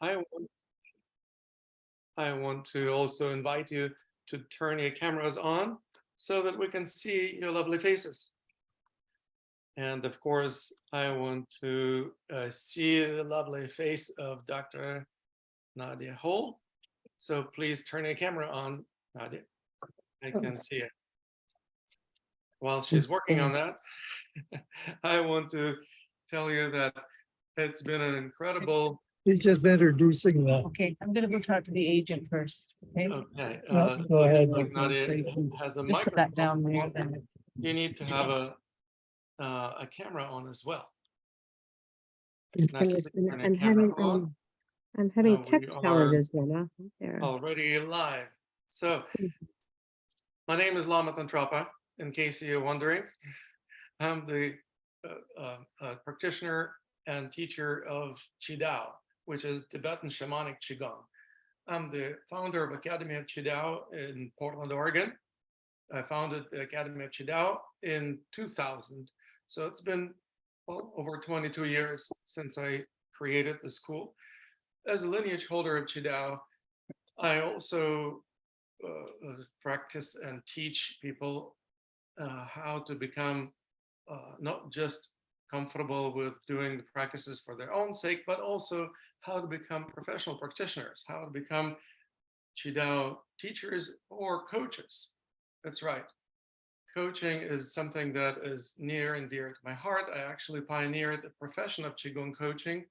I want, I want to also invite you to turn your cameras on so that we can see your lovely faces. And of course, I want to see the lovely face of Dr. Nadia Hole. So please turn your camera on, Nadia. I can see it. While she's working on that, I want to tell you that it's been an incredible. He's just introducing them. Okay, I'm gonna go talk to the agent first. Okay. Okay. Go ahead. Like Nadia has a Just put that down there. microphone. Then. You need to have a camera on as well. Goodness, Turn your I'm camera having on. I'm having We tech are challenges, Nana. There. already live. So my name is Lama Tantrapa, in case you're wondering. I'm the practitioner and teacher of Qidao, which is Tibetan shamanic Qigong. I'm the founder of Academy of Qidao in Portland, Oregon. I founded the Academy of Qidao in 2000. So it's been over 22 years since I created the school. As a lineage holder of Qidao, I also practice and teach people how to become not just comfortable with doing the practices for their own sake, but also how to become professional practitioners, how to become Qidao teachers or coaches. That's right. Coaching is something that is near and dear to my heart. I actually pioneered the profession of Qigong coaching.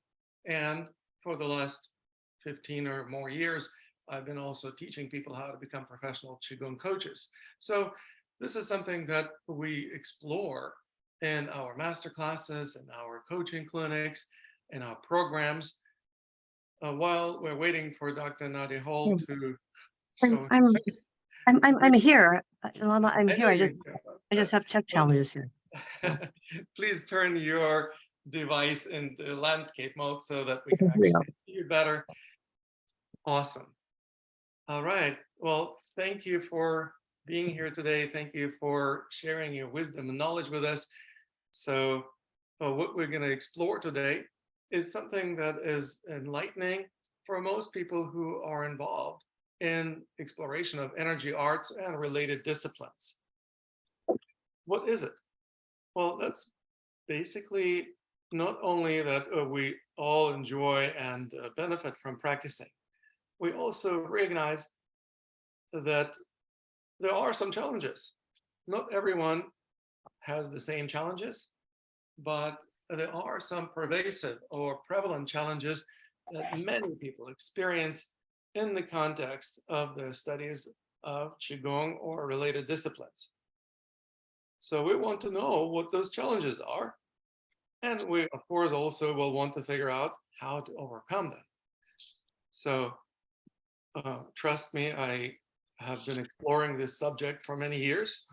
And for the last 15 or more years, I've been also teaching people how to become professional Qigong coaches. So this is something that we explore in our master classes, in our coaching clinics, in our programs, while we're waiting for Dr. Nadia Hole to show her face. I'm here, Lama. I'm here. I just have tech Well, challenges here. Please turn your device in the landscape mode so that we can actually see you better. Awesome. All right. Well, thank you for being here today. Thank you for sharing your wisdom and knowledge with us. So what we're going to explore today is something that is enlightening for most people who are involved in exploration of energy arts and related disciplines. What is it? Well, that's basically not only that we all enjoy and benefit from practicing, we also recognize that there are some challenges. Not everyone has the same challenges, but there are some pervasive or prevalent challenges that many people experience in the context of their studies of Qigong or related disciplines. So we want to know what those challenges are. And we, of course, also will want to figure out how to overcome them. So trust me, I have been exploring this subject for many years.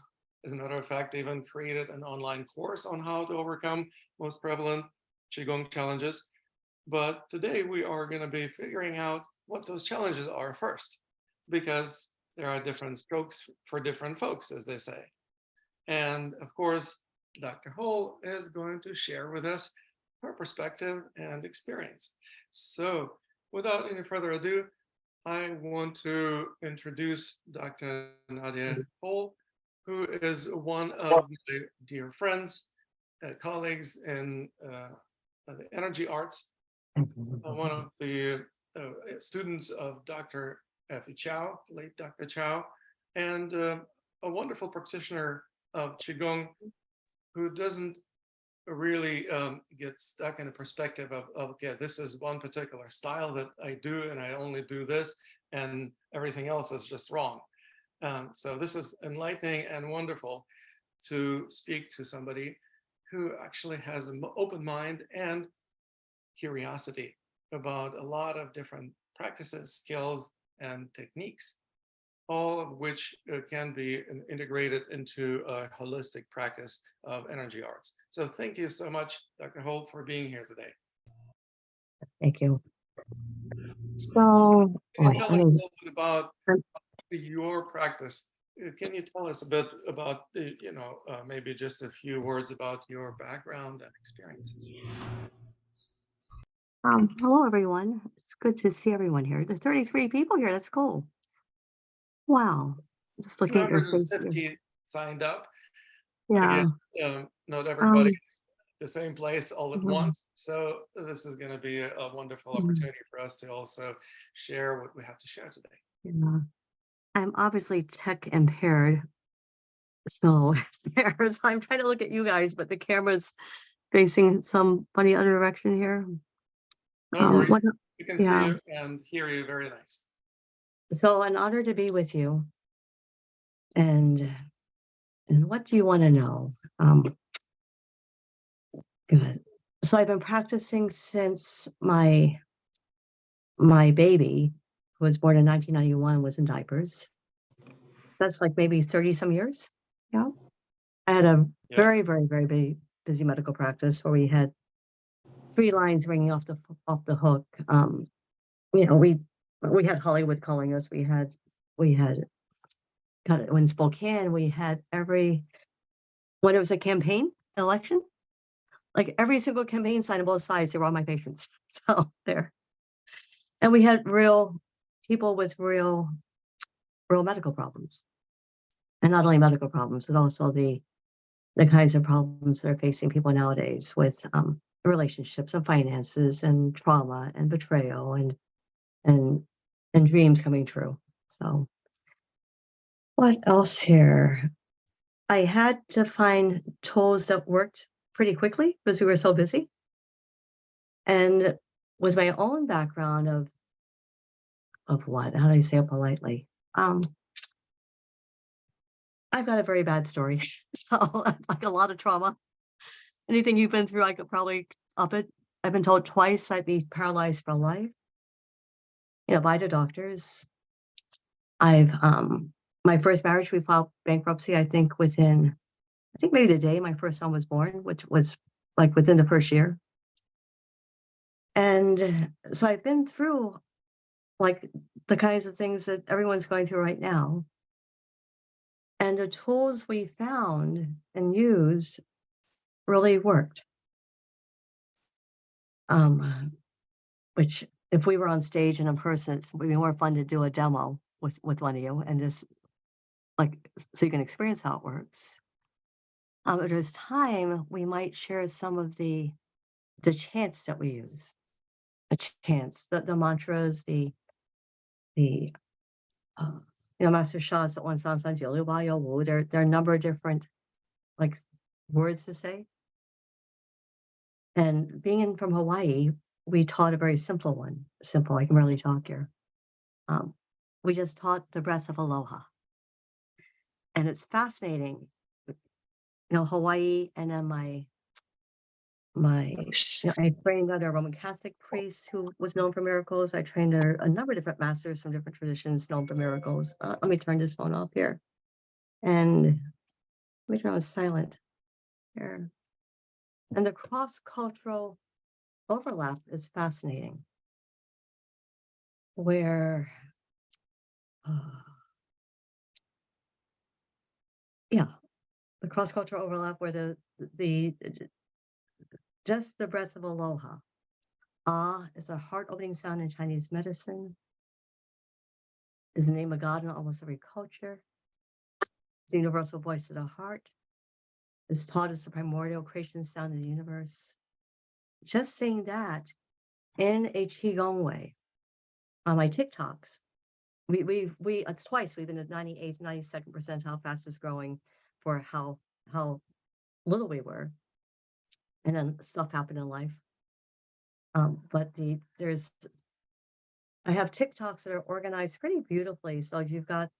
As a matter of fact, I even created an online course on how to overcome most prevalent Qigong challenges. But today we are going to be figuring out what those challenges are first, because there are different strokes for different folks, as they say. And of course, Dr. Hole is going to share with us her perspective and experience. So without any further ado, I want to introduce Dr. Nadia Hole, who is one of my dear friends, colleagues in the energy arts, one of the students of Dr. Effie Chow, late Dr. Chow, and a wonderful practitioner of Qigong who doesn't really get stuck in a perspective of, okay, this is one particular style that I do and I only do this and everything else is just wrong. So this is enlightening and wonderful to speak to somebody who actually has an open mind and curiosity about a lot of different practices, skills, and techniques, all of which can be integrated into a holistic practice of energy arts. So thank you so much, Dr. Holt, for being here today. Thank you. So, can you tell us a little bit about your practice? Can you tell us a bit about, maybe just a few words about your background and experience? Hello, everyone. It's good to see everyone here. There's 33 people here. That's cool. Wow. Just looking at your face here. 250 signed up. I Yeah. guess not everybody Um, is the same place all at mhm, once. So this is going to be a wonderful mhm, opportunity for us to also share what we have to share today. yeah. I'm obviously tech impaired. So I'm trying to look at you guys, but the camera's facing some funny other direction here. No worries. What, We can see yeah. you and hear you very nice. So an honor to be with you. And what do you want to know? Good. So I've been practicing since my baby, who was born in 1991, was in diapers. So that's like maybe 30 some years. Yeah. I had a Yeah. very, very, very busy medical practice where we had 3 lines ringing off the hook. We had Hollywood calling us. We had when Spokane, we had when it was a campaign election, like every single campaign sign on both sides, they were all my patients. So there. And we had real people with real medical problems. And not only medical problems, but also the kinds of problems that are facing people nowadays with relationships and finances and trauma and betrayal and dreams coming true. So what else here? I had to find tools that worked pretty quickly because we were so busy. And with my own background of what? How do I say it politely? I've got a very bad story. So like a lot of trauma. Anything you've been through, I could probably up it. I've been told twice I'd be paralyzed for life, by the doctors. I've my first marriage, we filed bankruptcy, I think maybe the day my first son was born, which was like within the first year. And so I've been through like the kinds of things that everyone's going through right now. And the tools we found and used really worked. Which if we were on stage and in person, it would be more fun to do a demo with one of you and just like so you can experience how it works. If there's time, we might share some of the chants that we use. The chants, the mantras, the Master Shah's that one sounds like Wu. There are a number of different like words to say. And from Hawaii, we taught a very simple one. Simple, I can really talk here. We just taught the breath of aloha. And it's fascinating. Hawaii, and then I trained under a Roman Catholic priest who was known for miracles. I trained under a number of different masters from different traditions known for miracles. Let me turn this phone off here. And let me turn on silent here. And the cross-cultural overlap is fascinating. Where, the cross-cultural overlap where the just the breath of aloha. Ah is a heart-opening sound in Chinese medicine. Is the name of God in almost every culture. It's the universal voice of the heart. It's taught as the primordial creation sound of the universe. Just saying that in a Qigong way on my TikToks, it's twice. We've been at 98th, 92nd percentile fastest growing for how little we were. And then stuff happened in life. But I have TikToks that are organized pretty beautifully. So if you've got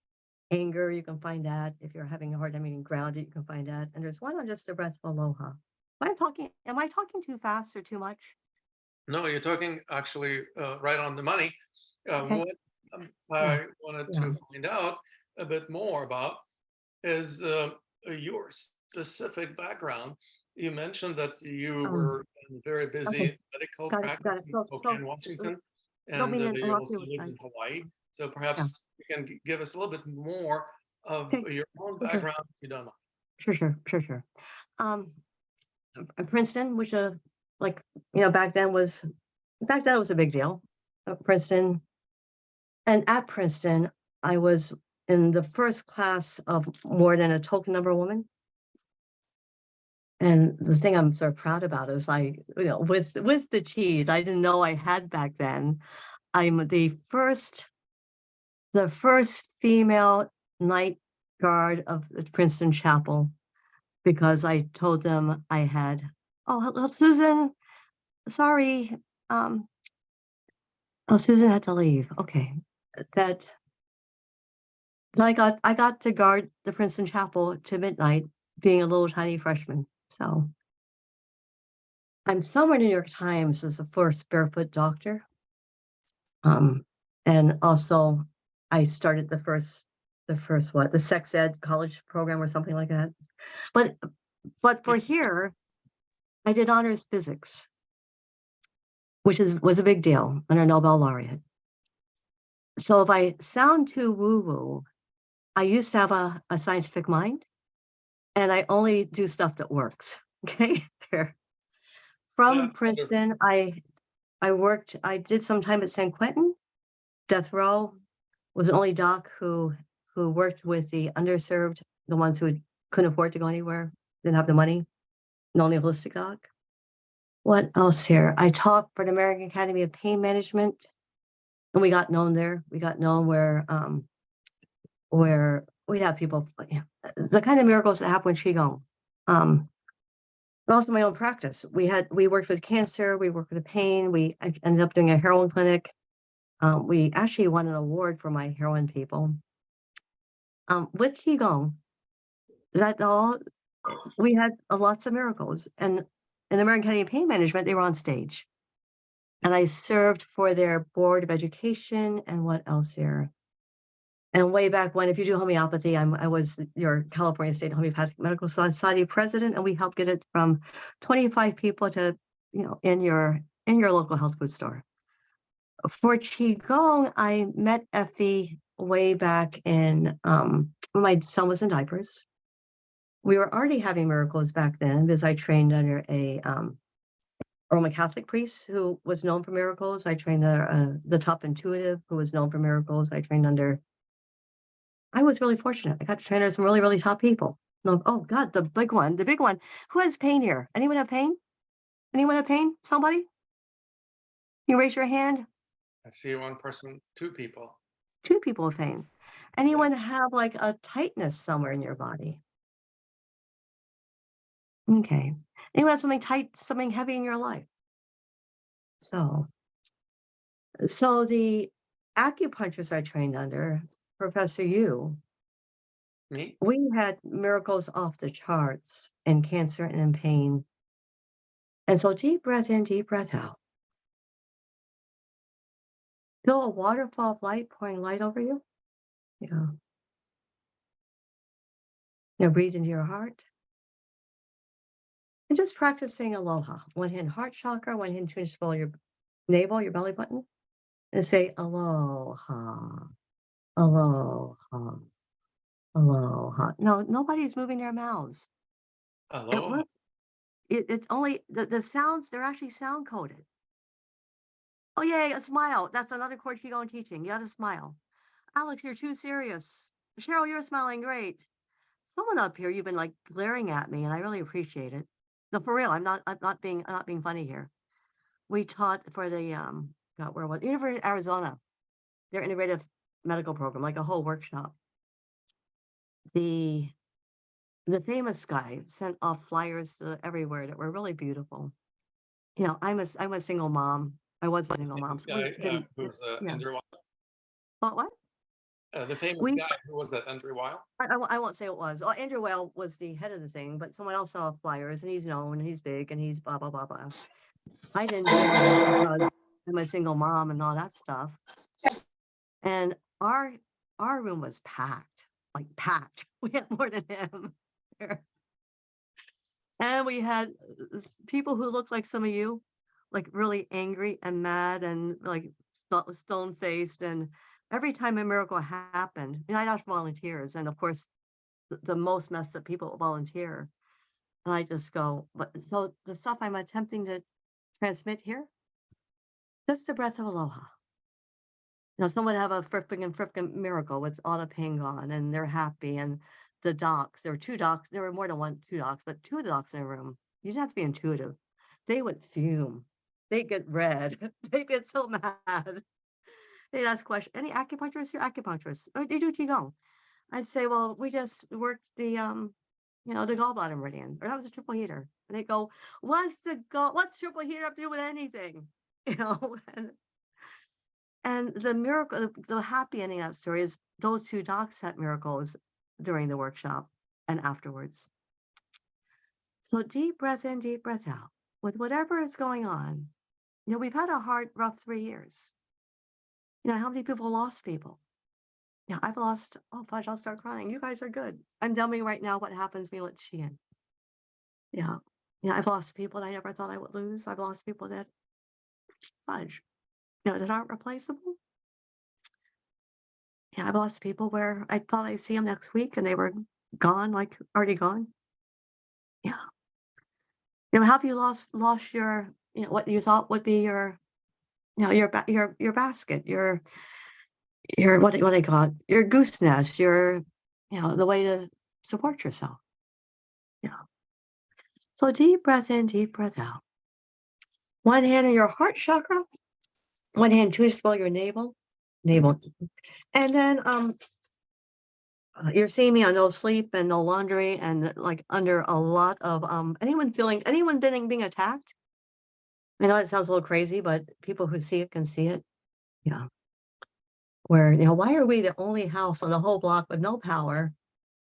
anger, you can find that. If you're having a hard time being grounded, you can find that. And there's one on just the breath of aloha. Am I talking too fast or too much? No, you're talking actually right on the money. Okay. What I wanted Yeah. to find out a bit more about is your specific background. You mentioned that you were in a very busy Okay. medical Got it. practice So, in Spokane, Washington, don't and mean to you interrupt also you. lived in Hawaii. So Yeah. perhaps you can give us a little bit more of Okay. your own Sure. background, if you don't mind. Sure. Princeton, which back then was back then it was a big deal. Princeton. And at Princeton, I was in the first class of more than a token number woman. And the thing I'm so proud about is with the cheese I didn't know I had back then, I'm the first female night guard of the Princeton Chapel, because I told them I had, oh, hello, Susan, sorry, oh, Susan had to leave. Okay, that I got to guard the Princeton Chapel to midnight, being a little tiny freshman. So I'm somewhere in New York Times as the first barefoot doctor. And also I started the first the sex ed college program or something like that. But for here, I did honors physics, which was a big deal, and a Nobel laureate. So if I sound too woo-woo, I used to have a scientific mind, and I only do stuff that works. Okay, there. From Princeton, I did some time at San Quentin, death row, was the only doc who worked with the underserved, the ones who couldn't afford to go anywhere, didn't have the money, the only holistic doc. What else here? I taught for the American Academy of Pain Management, and we got known there. We got known where we have people, the kind of miracles that happen with Qigong. But also my own practice. We worked with cancer, we worked with pain, I ended up doing a heroin clinic. We actually won an award for my heroin people. With Qigong, we had lots of miracles. And in the American Academy of Pain Management, they were on stage. And I served for their board of education, and what else here? And way back when, if you do homeopathy, I was your California State Homeopathic Medical Society president, and we helped get it from 25 people to, in your local health food store. For Qigong, I met Effie way back in, when my son was in diapers. We were already having miracles back then because I trained under a Roman Catholic priest who was known for miracles. I trained under the top intuitive who was known for miracles. I was really fortunate. I got to train under some really, really top people. Oh God, the big one. Who has pain here? Anyone have pain? Anyone have pain? Somebody? Can you raise your hand? I see one person, two people. Two people have pain. Anyone have like a tightness somewhere in your body? Okay. Anyone have something tight, something heavy in your life? So the acupuncturists I trained under, Professor Yu, Me? we had miracles off the charts in cancer and in pain. And so deep breath in, deep breath out. Feel a waterfall of light pouring light over you. Yeah. Now breathe into your heart. And just practice saying aloha. One hand heart chakra, one hand to your navel, your belly button. And say aloha, aloha, aloha. No, nobody's moving their mouths. Hello. It's only the sounds, they're actually sound coded. Oh, yay, a smile. That's another core Qigong teaching. You got to smile. Alex, you're too serious. Cheryl, you're smiling great. Someone up here, you've been like glaring at me, and I really appreciate it. No, for real, I'm not being funny here. We taught for the University of Arizona, their integrative medical program, like a whole workshop. The famous guy sent off flyers to everywhere that were really beautiful. I'm a single mom. I was a single mom. So Who's Andrew Wild. What? The famous guy, who was that? Andrew Wild? I won't say it was. Oh, Andrew Wild was the head of the thing, but someone else sent off flyers, and he's known, and he's big, and he's blah, blah, blah, blah. I didn't do that because I'm a single mom and all that stuff. And our room was packed, like packed. We had more than him there. And we had people who looked like some of you, like really angry and mad and like stone faced. And every time a miracle happened, I'd ask volunteers. And of course, the most messed up people volunteer. And I just go, but so the stuff I'm attempting to transmit here, Just the breath of aloha. Someone have a frickin' miracle with all the pain gone and they're happy. And the docs, there were 2 docs, there were more than 2 docs, but 2 of the docs in a room. You didn't have to be intuitive. They would fume. They'd get red. They'd get so mad. They'd ask questions. Any acupuncturists here? Acupuncturists. Or they do Qigong. I'd say, well, we just worked the the gallbladder meridian, or that was a triple heater. And they go, what's triple heater have to do with anything? And the miracle, the happy ending of that story is those 2 docs had miracles during the workshop and afterwards. So deep breath in, deep breath out. With whatever is going on, we've had a hard, rough 3 years. How many people lost people? I've lost, oh, fudge, I'll start crying. You guys are good. I'm telling you right now what happens when you let Qi in. I've lost people that I never thought I would lose. I've lost people that, fudge, that aren't replaceable. I've lost people where I thought I'd see them next week and they were gone, like already gone. Have you lost your, what you thought would be your, your basket, your what do they call it? Your goose nest, your, the way to support yourself. So deep breath in, deep breath out. One hand in your heart chakra, one hand twist below your navel. And then you're seeing me on no sleep and no laundry and like under a lot of anyone being attacked. I know it sounds a little crazy, but people who see it can see it. Where why are we the only house on the whole block with no power?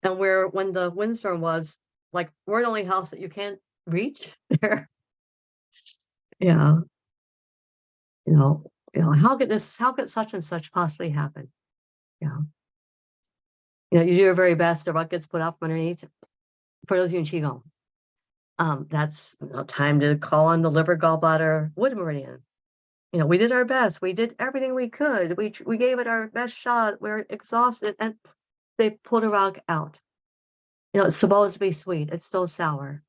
And where when the windstorm was, like, we're the only house that you can't reach there. How could such and such possibly happen? You do your very best. The rug gets put up underneath. For those of you in Qigong, that's time to call on the liver, gallbladder, wood meridian. We did our best. We did everything we could. We gave it our best shot. We're exhausted, and they pulled a rug out. It's supposed to be sweet. It's still sour,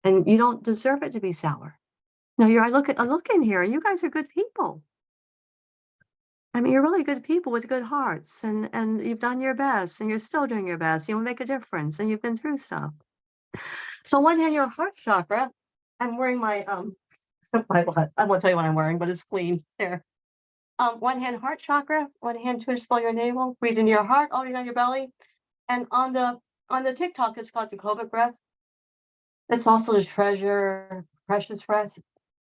and you don't deserve it to be sour. I look in here, and you guys are good people. I mean, you're really good people with good hearts, and you've done your best, and you're still doing your best. You will make a difference, and you've been through stuff. So one hand, your heart chakra. I'm wearing my my what? I won't tell you what I'm wearing, but it's clean there. One hand heart chakra, one hand twist below your navel. Breathe into your heart, all on your belly, and on the TikTok, it's called the COVID breath. It's also the precious breath.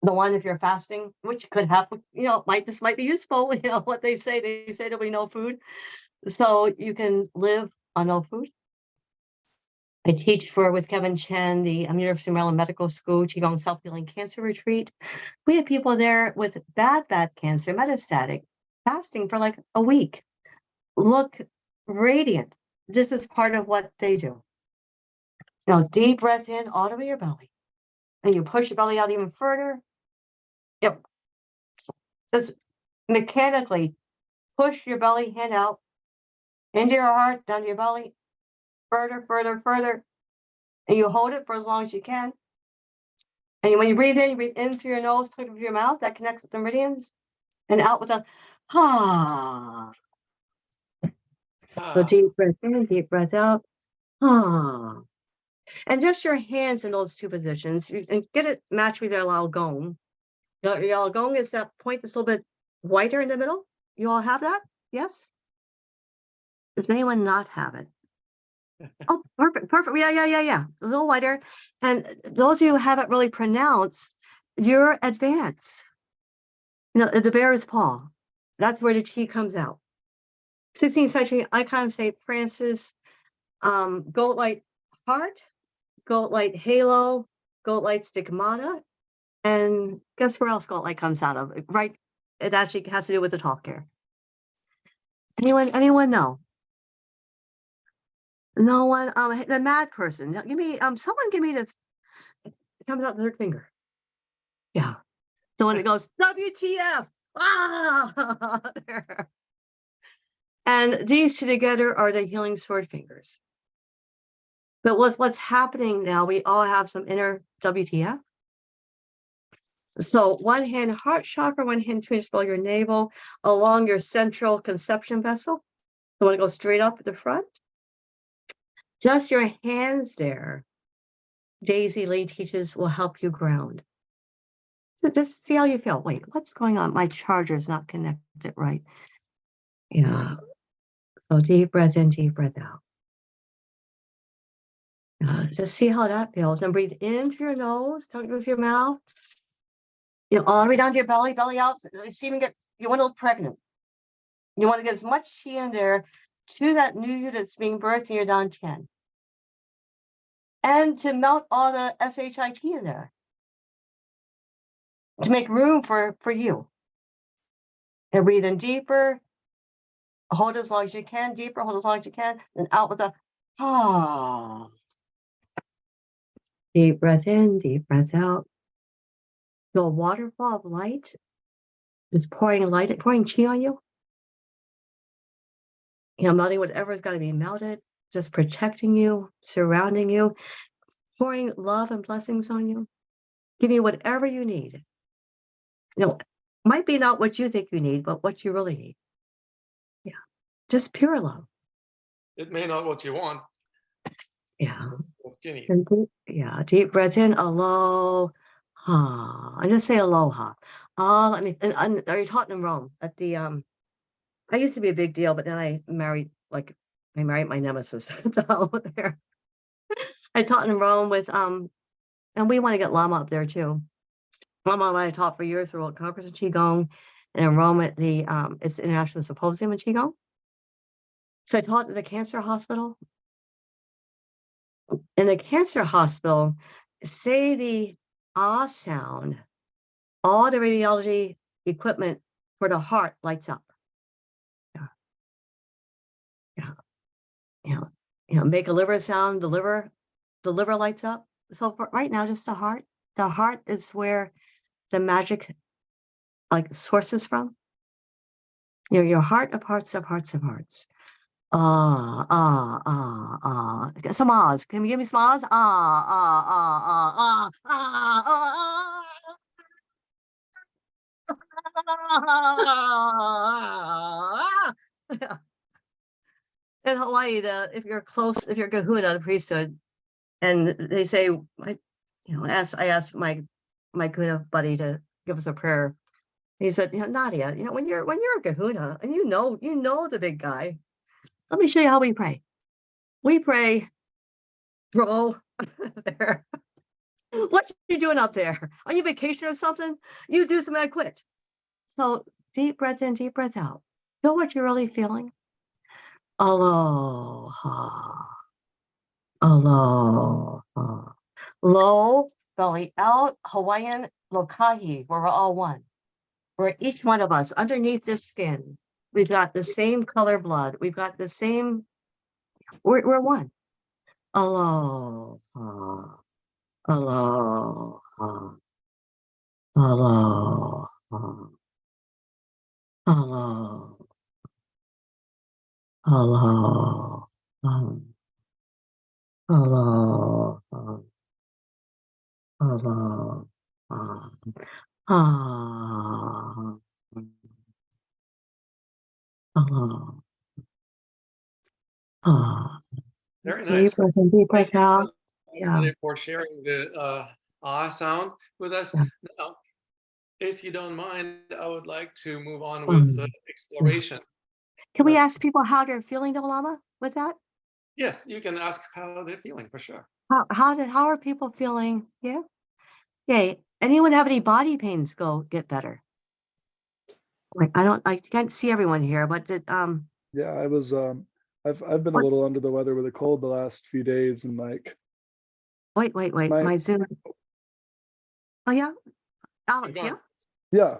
The one if you're fasting, which could happen, this might be useful. What they say there'll be no food, so you can live on no food. I teach with Kevin Chen, the University of Maryland Medical School Qigong Self-Healing Cancer Retreat. We have people there with bad cancer, metastatic, fasting for like a week. Look radiant. This is part of what they do. Deep breath in, all over your belly. And you push your belly out even further. Just mechanically push your belly hand out into your heart, down to your belly, further. And you hold it for as long as you can. And when you breathe in through your nose, through your mouth, that connects with the meridians, and out with a ha. So deep breath in, deep breath out. Ha. And just your hands in those 2 positions, and get it matched with your Lao Gong. Your Lao Gong is that point that's a little bit whiter in the middle. You all have that? Yes? Does anyone not have it? Oh, perfect. Yeah. A little whiter. And those of you who haven't really pronounced, you're advanced. The bear's paw. That's where the Qi comes out. 16th century icon St. Francis, gold light heart, gold light halo, gold light stigmata, and guess where else gold light comes out of? Right, it actually has to do with the talk here. Anyone know? No one. The mad person. Give me. Someone give me the. It comes out the 3rd finger. Yeah. The one that goes WTF. Ah. There. And these 2 together are the healing sword fingers. But what's happening now? We all have some inner WTF. So one hand heart chakra, one hand trace below your navel, along your central conception vessel. You want to go straight up at the front. Just your hands there, Daisy Lee teaches, will help you ground. So just see how you feel. Wait, what's going on? My charger's not connected right. Yeah. So deep breath in, deep breath out. Just see how that feels, and breathe in through your nose, don't move your mouth. You know, all the way down to your belly, belly out. So you even you want to look pregnant. You want to get as much chi in there to that new you that's being birthed, and you're down 10. And to melt all the SHIT in there. To make room for you. And breathe in deeper. Hold as long as you can, deeper, hold as long as you can, and out with a ah. Deep breath in, deep breath out. Feel a waterfall of light. Just pouring light, pouring chi on you. You know, melting whatever's got to be melted, just protecting you, surrounding you, pouring love and blessings on you, giving you whatever you need. You know, might be not what you think you need, but what you really need. Yeah, just pure love. It may not what you want. Yeah. What you need. And deep breath in, aloha. I just say aloha. Let me. And are you taught in Rome at the I used to be a big deal, but then I married my nemesis. So there. I taught in Rome with and we want to get Lama up there too. Lama and I taught for years for World Congress of Qigong, and in Rome at the it's the International Symposium in Qigong. So I taught at the cancer hospital. In the cancer hospital, say the ah sound, all the radiology equipment for the heart lights up. Make a liver sound, the liver lights up. So for right now, just the heart. The heart is where the magic sources from. You know, your heart of hearts of hearts of hearts. Ah, ah, ah, ah. Some ahs. Can you give me some ahs? Ah, ah, ah, ah, ah, ah, ah, ah. In Hawaii, if you're kahuna, the priesthood, and they say, I asked my kahuna buddy to give us a prayer. He said, Nadia, when you're a kahuna and you know the big guy, let me show you how we pray. We pray, roll there. What you doing up there? Are you vacation or something? You do something, I quit. So deep breath in, deep breath out. Feel what you're really feeling. Aloha. Aloha. Low, belly out, Hawaiian, lokahi, where we're all one. Where each one of us, underneath this skin, we've got the same color blood. We've got the same, we're one. Aloha. Aloha. Aloha. Aloha. Aloha. Aloha. Aloha. Ah. Aloha. Ah. Very Deep nice. breath in, deep breath Thank you out. Yeah. Nadia, for sharing the ah sound with us. Yeah. Now, if you don't mind, I would like to move on with Yeah. exploration. Can we ask people how they're feeling, though, Lama, with that? Yes, you can ask how they're feeling for sure. How are people feeling? Yeah. Yay. Anyone have any body pains go get better? Like I can't see everyone here, but did Yeah, I was I've been a what, little under the weather with a cold the last few days, and wait. my My Zoom. Oh yeah. Alex, Go yeah? on. yeah.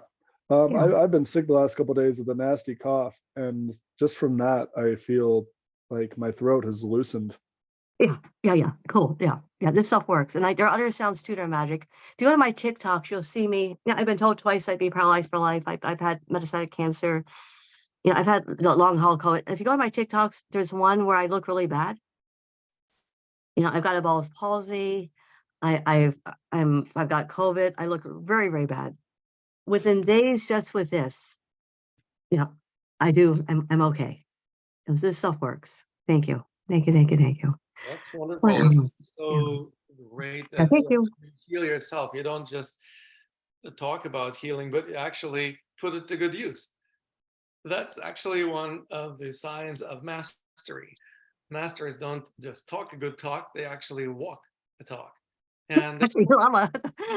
Yeah. I've been sick the last couple of days with a nasty cough, and just from that I feel like my throat has loosened. Yeah. Cool. Yeah. This stuff works. And there are other sounds too that are magic. If you go to my TikToks, you'll see me. Yeah, I've been told twice I'd be paralyzed for life. I've had metastatic cancer. I've had the long haul COVID. If you go to my TikToks, there's one where I look really bad. I've got a Bell's palsy. I've got COVID. I look very, very bad. Within days, just with this, yeah, I do. I'm okay. Because this stuff works. Thank you. Thank you. Thank you. Thank you. That's What wonderful. else? It's so great Yeah, that thank you. you heal yourself. You don't just talk about healing, but you actually put it to good use. That's actually one of the signs of mastery. Masters don't just talk a good talk, they actually walk the talk. And they Actually,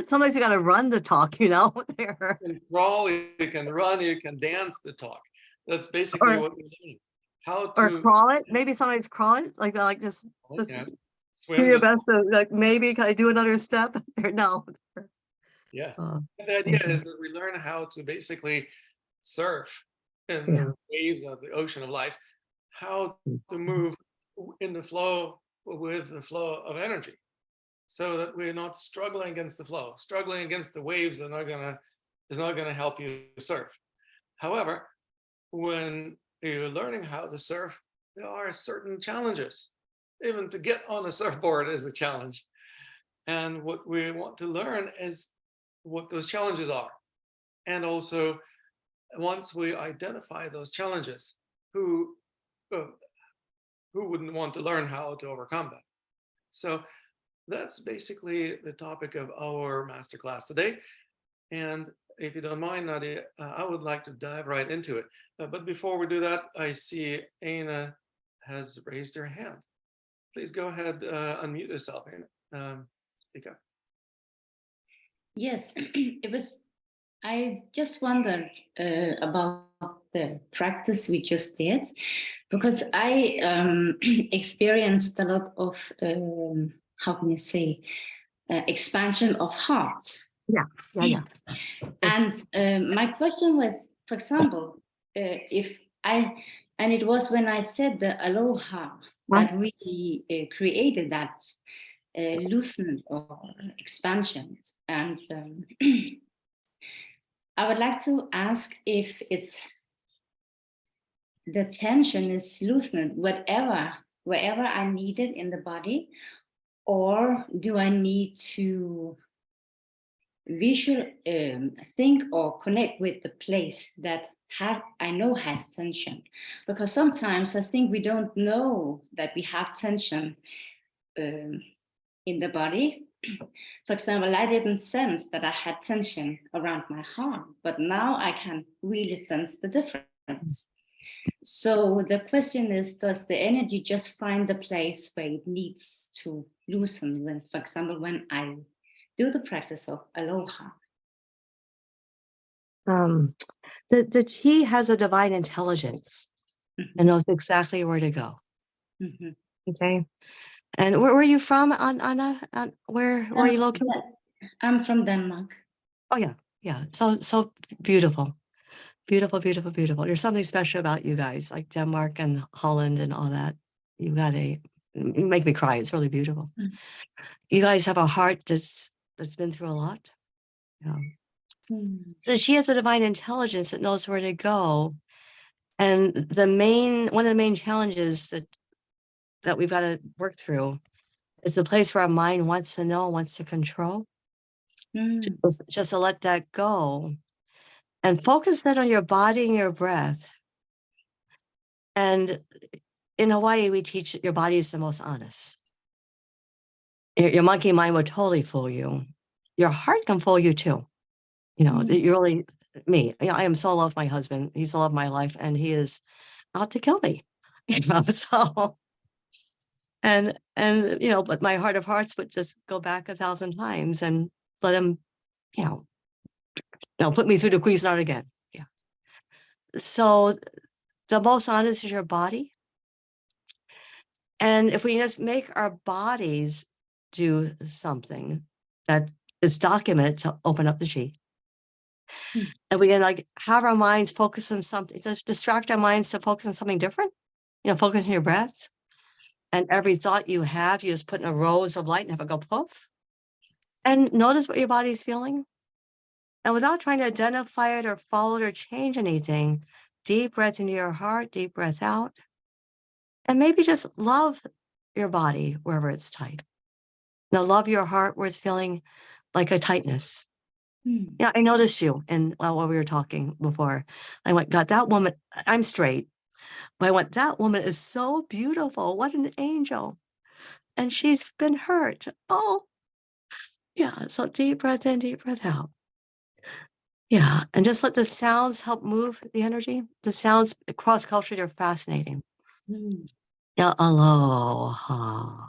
sometimes you got to run the talk, there. can crawl, you can run, you can dance the talk. That's basically Or, what we need. How or to crawl it. Maybe somebody's crawling, like just yeah, do swim your the best to, like, maybe can I do another step? Or no. yes. Uh, The idea thank you. is that we learn how to basically surf in Yeah. the waves of the ocean of life, how to move in the flow with the flow of energy, so that we're not struggling against the flow. Struggling against the waves is not gonna help you surf. However, when you're learning how to surf, there are certain challenges. Even to get on a surfboard is a challenge. And what we want to learn is what those challenges are. And also, once we identify those challenges, who uh, wouldn't want to learn how to overcome them? So that's basically the topic of our masterclass today. And if you don't mind, Nadia, I would like to dive right into it. But before we do that, I see Aina has raised her hand. Please go ahead, unmute yourself, Aina. Speak up. Yes, I just wondered about the practice we just did, because I experienced a lot of, how can you say, expansion of heart. Yeah. And my question was, for example, if I, and it was when I said the aloha that really created that loosened or expansions. And I would like to ask if it's the tension is loosened wherever I need it in the body, or do I need to think or connect with the place that I know has tension? Because sometimes I think we don't know that we have tension in the body. For example, I didn't sense that I had tension around my heart, but now I can really sense the difference. So the question is, does the energy just find the place where it needs to loosen? When, for example, when I do the practice of aloha. The chi has a divine intelligence and knows exactly where to go. Mhm. Okay. And where are you from, Anna? Where are you located? I'm from Denmark. Oh yeah. So beautiful. Beautiful. There's something special about you guys, like Denmark and Holland and all that. You make me cry. It's really beautiful. Mm. You guys have a heart that's been through a lot. So she has a divine intelligence that knows where to go. And one of the main challenges that we've got to work through is the place where our mind wants to know, wants to control. Just to let that go and focus that on your body and your breath. And in Hawaii, we teach that your body is the most honest. Your monkey mind will totally fool you. Your heart can fool you too. You're really me. I am so in love with my husband. He's the love of my life, and he is out to kill me. So, and but my heart of hearts would just go back 1,000 times and let him, put me through the Cuisinart again. Yeah. So the most honest is your body. And if we just make our bodies do something that is documented to open up the chi, and we can have our minds focus on something, just distract our minds to focus on something different, focus on your breath. And every thought you have, you just put in a rose of light and have it go poof. And notice what your body's feeling. And without trying to identify it or follow it or change anything, deep breath into your heart, deep breath out. And maybe just love your body wherever it's tight. Now love your heart where it's feeling like a tightness. Yeah, I noticed you. And while we were talking before, I went, God, that woman, I'm straight, but I went, that woman is so beautiful. What an angel. And she's been hurt. Oh, yeah. So deep breath in, deep breath out. Yeah. And just let the sounds help move the energy. The sounds cross culturally are fascinating. Yeah. Aloha.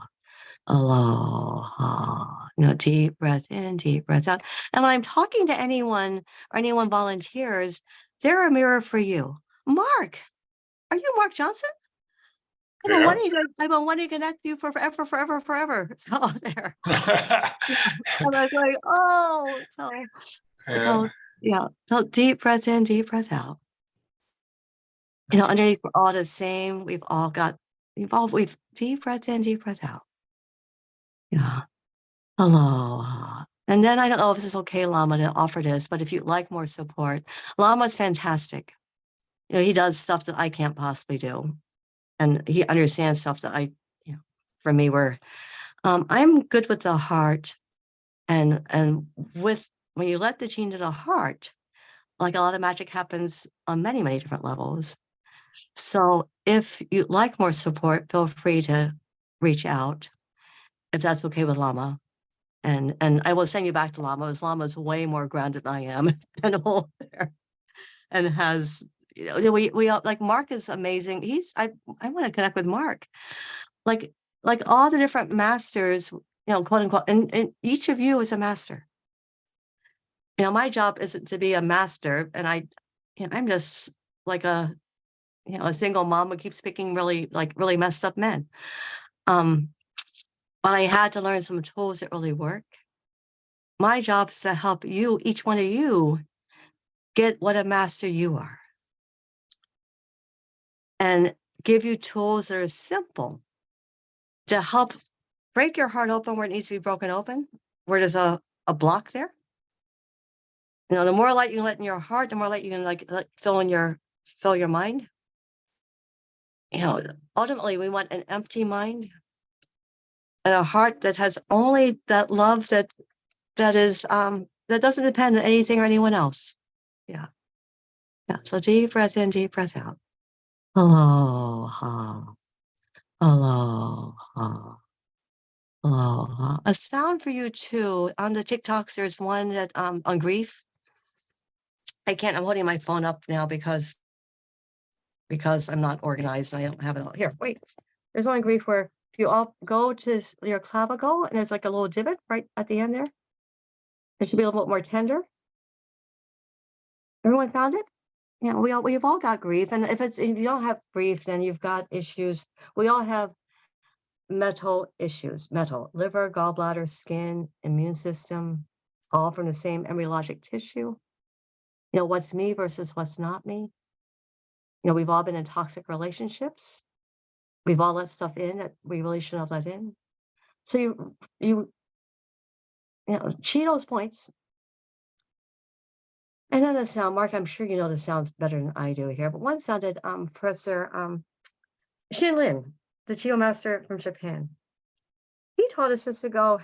Aloha. Deep breath in, deep breath out. And when I'm talking to anyone or anyone volunteers, they're a mirror for you. Mark, are you Mark Johnson? I've been wanting to connect you for forever, forever, forever. So there. And I was like, oh, so yeah. So deep breath in, deep breath out. Underneath we're all the same. We've deep breath in, deep breath out. Yeah. Aloha. And then I don't know if this is okay, Lama, to offer this, but if you'd like more support, Lama's fantastic. He does stuff that I can't possibly do. And he understands stuff that for me, I'm good with the heart. And when you let the gene to the heart, like a lot of magic happens on many, many different levels. So if you'd like more support, feel free to reach out if that's okay with Lama. And I will send you back to Lama, as Lama's way more grounded than I am and all there. And has, we all, like Mark is amazing. I want to connect with Mark. Like all the different masters, quote unquote, and each of you is a master. My job isn't to be a master, and I'm just like a single mom who keeps picking really messed up men. But I had to learn some tools that really work. My job is to help you, each one of you, get what a master you are. And give you tools that are simple to help break your heart open where it needs to be broken open, where there's a block there. The more light you can let in your heart, the more light you can fill your mind. Ultimately we want an empty mind and a heart that has only that love that doesn't depend on anything or anyone else. Yeah. So deep breath in, deep breath out. Aloha. Aloha. Aloha. A sound for you too. On the TikToks, there's one that on grief. I'm holding my phone up now because I'm not organized and I don't have it all. Here, wait. There's one grief where if you all go to your clavicle and there's like a little divot right at the end there. It should be a little bit more tender. Everyone found it? We've all got grief. And if you don't have grief, then you've got issues. We all have metal issues, liver, gallbladder, skin, immune system, all from the same embryologic tissue. What's me versus what's not me. We've all been in toxic relationships. We've all let stuff in that we really shouldn't have let in. So you cheat those points. And then the sound, Mark, I'm sure you know the sound better than I do here, but one sounded Professor Shinlin, the Qigong master from Japan. He taught us just to go.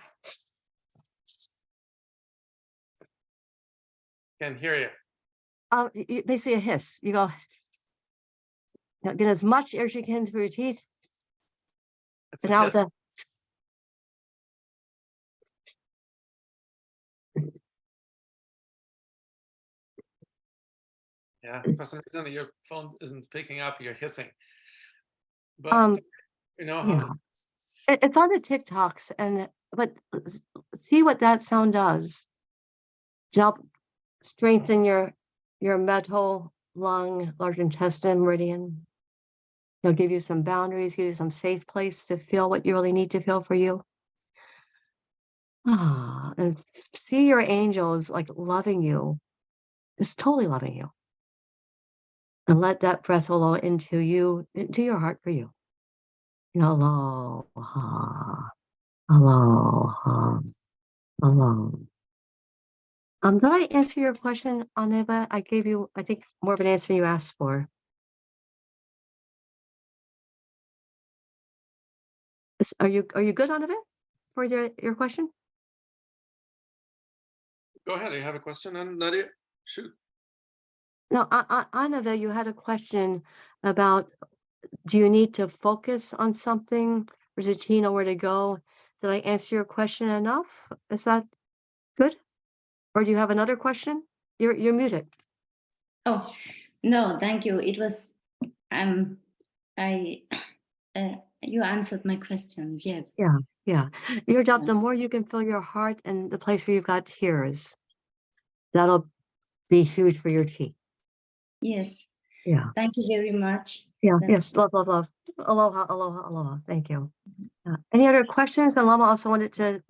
Can hear you. Basically a hiss. You go, get as much air as you can through your teeth. It's And out the. Yeah, for some reason your phone isn't picking up your hissing. But Yeah. It's on the TikToks, but see what that sound does to help strengthen your metal, lung, large intestine meridian. It'll give you some boundaries, give you some safe place to feel what you really need to feel for you. And see your angels like loving you, just totally loving you. And let that breath flow into your heart for you. Aloha, aloha, aloha. Did I answer your question, Aneva? I gave you, I think, more of an answer you asked for. Are you good, Aneva? for your question? Go ahead. You have a question, Nadia? Shoot. No, Anava, you had a question about, do you need to focus on something, or does she know where to go? Did I answer your question enough? Is that good? Or do you have another question? You're muted. Oh, no, thank you. It was, I, you answered my questions. Yes. Yeah. Your job, Yeah. the more you can fill your heart and the place where you've got tears, that'll be huge for your chi. Yes. Yeah. Thank you very much. Yeah. Thank Yes. Love, love, love. Aloha, aloha, aloha. Thank you. Any other questions? And Lama also wanted to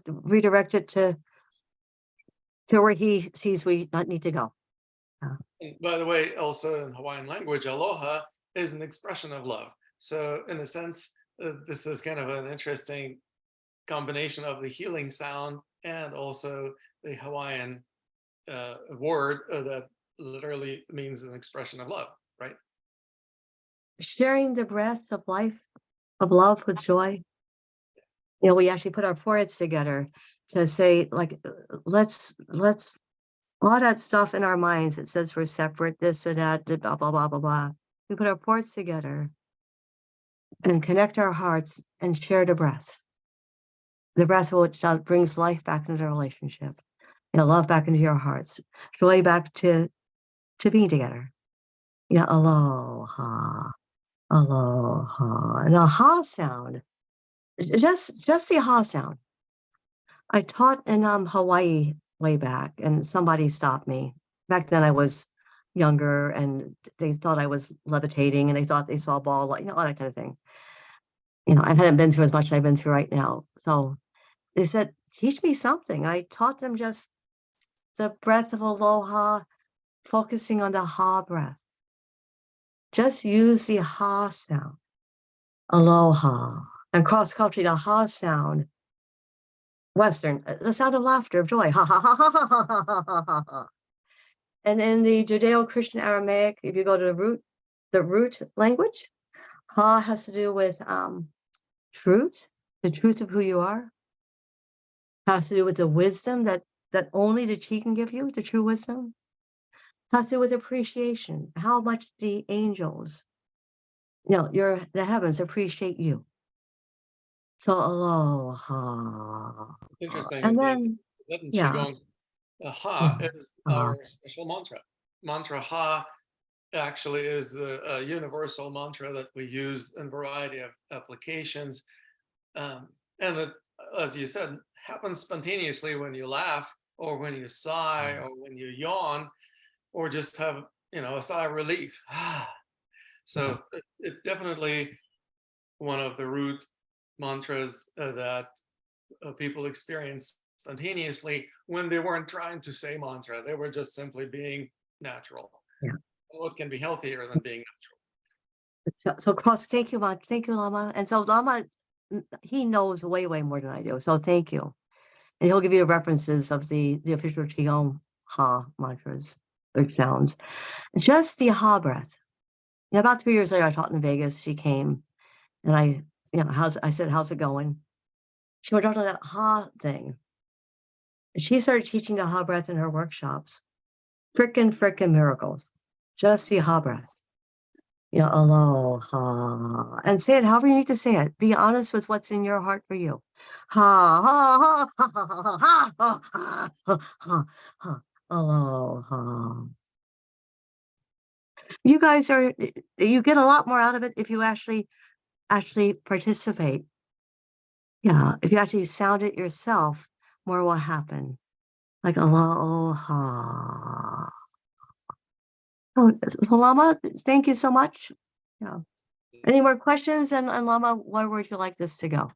redirect it to where he sees we not need to go. And by the way, also in Hawaiian language, aloha is an expression of love. So in a sense, this is kind of an interesting combination of the healing sound and also the Hawaiian word that literally means an expression of love, right? Sharing the breath of life, of love with joy. You know, we actually put our foreheads together to say, like, let's all that stuff in our minds. It says we're separate, this or that, blah, blah, blah, blah, blah. We put our foreheads together and connect our hearts and share the breath. The breath which brings life back into the relationship, you know, love back into your hearts, joy back to being together. Yeah, aloha, aloha. And a ha sound, just the ha sound. I taught in Hawaii way back, and somebody stopped me. Back then I was younger, and they thought I was levitating, and they thought they saw a ball, you know, all that kind of thing. You know, I hadn't been through as much as I've been through right now. So they said, teach me something. I taught them just the breath of aloha, focusing on the ha breath. Just use the ha sound, aloha. And cross-culturally, the ha sound, Western, the sound of laughter, of joy, ha ha ha ha ha ha ha ha ha ha. And in the Judeo-Christian Aramaic, if you go to the root language, ha has to do with truth, the truth of who you are. Has to do with the wisdom that only the chi can give you, the true wisdom. Has to do with appreciation, how much the angels, you know, the heavens appreciate you. So aloha. Interesting And is then, that in yeah. Qigong, ha is Ha. our special mantra. Mantra ha actually is the universal mantra that we use in a variety of applications. And it, as you said, happens spontaneously when you laugh or when you sigh or when you yawn or just have, you know, a sigh of relief. So it's definitely one of the root mantras that people experience spontaneously when they weren't trying to say mantra. They were just simply being natural. Yeah. What can be healthier than being So cross, thank you, Lama. And so Lama, he knows way, way more than I do. So thank you. And he'll give you the references of the official Qigong ha mantras or sounds. Just the ha breath. You know, about 3 years later, I taught in Vegas. She came and I said, how's it going? She went on to that ha thing. She started teaching the ha breath in her workshops. Frickin' miracles. Just the ha breath. You know, aloha. And say it however you need to say it. Be honest with what's in your heart for you. Ha, ha, ha, ha, ha, ha, ha, ha, ha, ha, ha. Aloha. You guys you get a lot more out of it if you actually participate. Yeah, if you actually sound it yourself, more will happen. Like aloha. Oh, so Lama, thank you so much. Yeah. Any more questions? And Lama, where would you like this to go?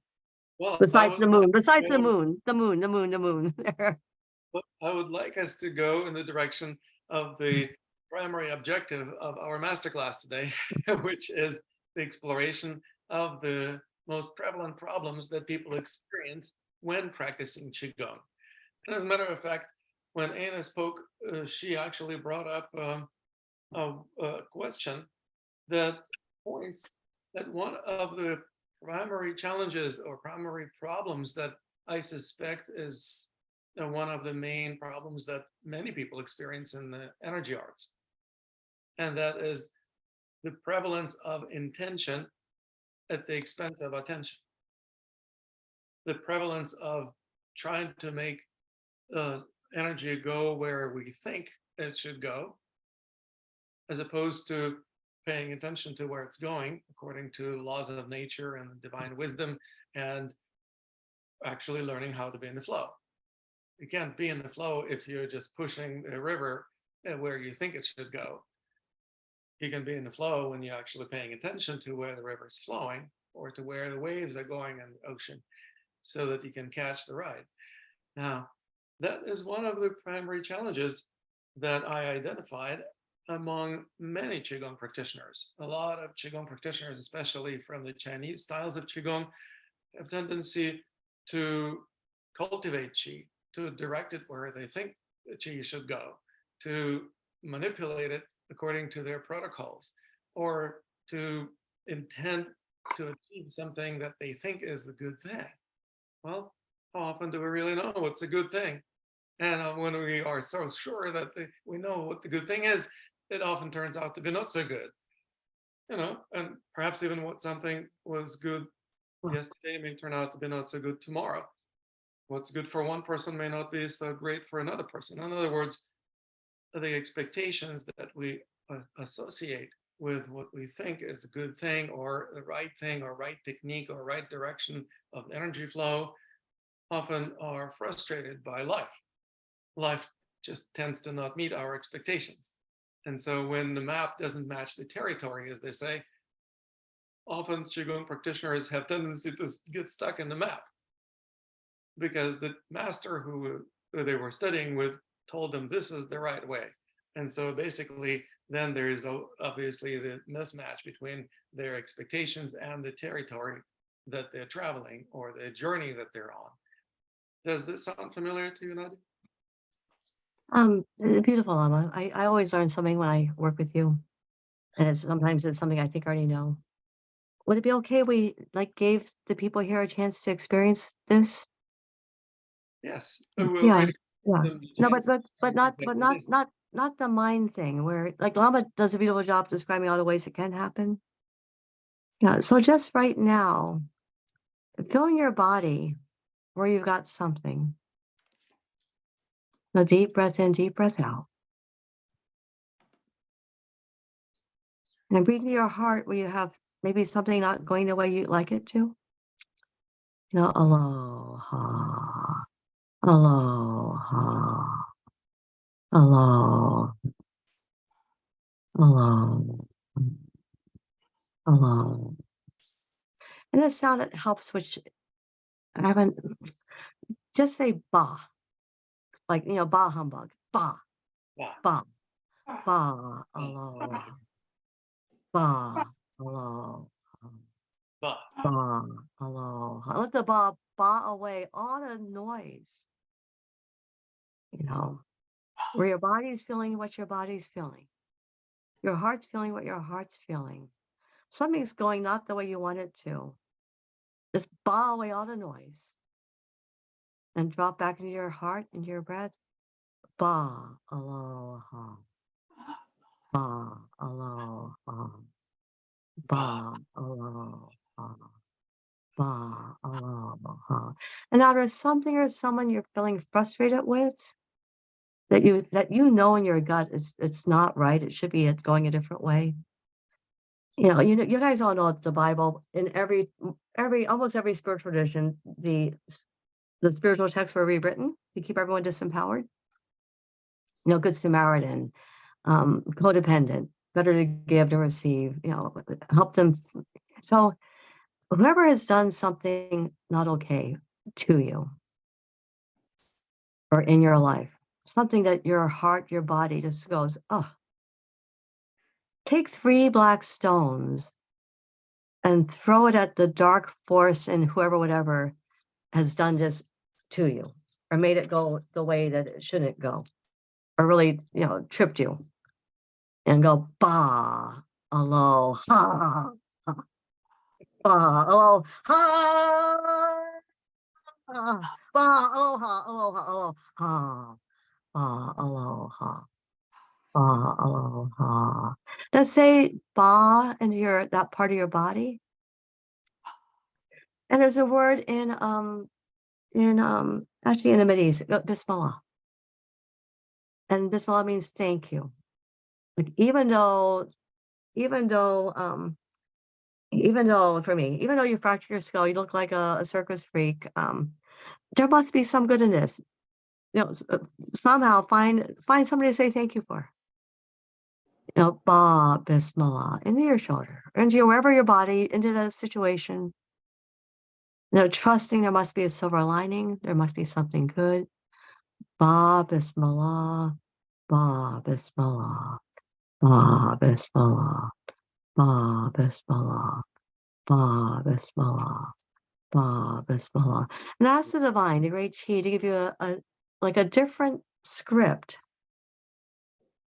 well, Besides the moon, besides the go- moon, the moon. I would like us to go in the direction of the primary objective of our masterclass today, which is the exploration of the most prevalent problems that people experience when practicing Qigong. And as a matter of fact, when Anna spoke, she actually brought up a question that points that one of the primary challenges or primary problems that I suspect is one of the main problems that many people experience in the energy arts. And that is the prevalence of intention at the expense of attention. The prevalence of trying to make energy go where we think it should go, as opposed to paying attention to where it's going according to laws of nature and divine wisdom, and actually learning how to be in the flow. You can't be in the flow if you're just pushing a river where you think it should go. You can be in the flow when you're actually paying attention to where the river is flowing or to where the waves are going in the ocean, so that you can catch the ride. Now, that is one of the primary challenges that I identified among many Qigong practitioners. A lot of Qigong practitioners, especially from the Chinese styles of Qigong, have tendency to cultivate Qi, to direct it where they think the Qi should go, to manipulate it according to their protocols, or to intend to achieve something that they think is the good thing. Well, how often do we really know what's a good thing? And when we are so sure that we know what the good thing is, it often turns out to be not so good. And perhaps even what something was good yesterday may turn out to be not so good tomorrow. What's good for one person may not be so great for another person. In other words, the expectations that we associate with what we think is a good thing or the right thing or right technique or right direction of energy flow often are frustrated by life. Life just tends to not meet our expectations. And so when the map doesn't match the territory, as they say, often Qigong practitioners have tendency to get stuck in the map because the master who they were studying with told them this is the right way. And so basically, then there is obviously the mismatch between their expectations and the territory that they're traveling or the journey that they're on. Does this sound familiar to you, Nadia? Beautiful, Lama. I always learn something when I work with you. And sometimes it's something I think I already know. Would it be okay we gave the people here a chance to experience this? Yes. Yeah. No, but not the mind thing where Lama does a beautiful job describing all the ways it can happen. Yeah. So just right now, feeling your body where you've got something. A deep breath in, deep breath out. And breathe into your heart where you have maybe something not going the way you'd like it to. Aloha, aloha, aloha, aloha, aloha. And that sound, it helps, which I haven't, just say ba, bah humbug, ba, ba, ba, aloha, ba, aloha. Ba, aloha. Let the ba away all the noise. Where your body's feeling what your body's feeling. Your heart's feeling what your heart's feeling. Something's going not the way you want it to. Just ba away all the noise. And drop back into your heart, into your breath. Ba, aloha. Ba, aloha. Ba, aloha. Ba, aloha. And now there's something or someone you're feeling frustrated with that you know in your gut it's not right. It should be going a different way. You guys all know the Bible in almost every spiritual tradition, the spiritual texts were rewritten to keep everyone disempowered. Good Samaritan, codependent, better to give than receive. Help them. So whoever has done something not okay to you or in your life, something that your heart, your body just goes, oh, take 3 black stones and throw it at the dark force and whoever, whatever has done this to you or made it go the way that it shouldn't go or really, tripped you and go, ba, aloha. Ba, aloha. Ba, aloha, aloha, aloha. Ba, aloha. Ba, aloha. Now say ba into that part of your body. And there's a word in actually in the Middle East, Bismillah. And Bismillah means thank you. Like even though for me, even though you fractured your skull, you look like a circus freak, there must be some good in this. Somehow find somebody to say thank you for. Ba, Bismillah, into your shoulder, into wherever your body, into the situation. Trusting there must be a silver lining, there must be something good. Ba, Bismillah, Ba, Bismillah, Ba, Bismillah, Ba, Bismillah, Ba, Bismillah, Ba, Bismillah. And ask the divine, the great Chi, to give you a different script.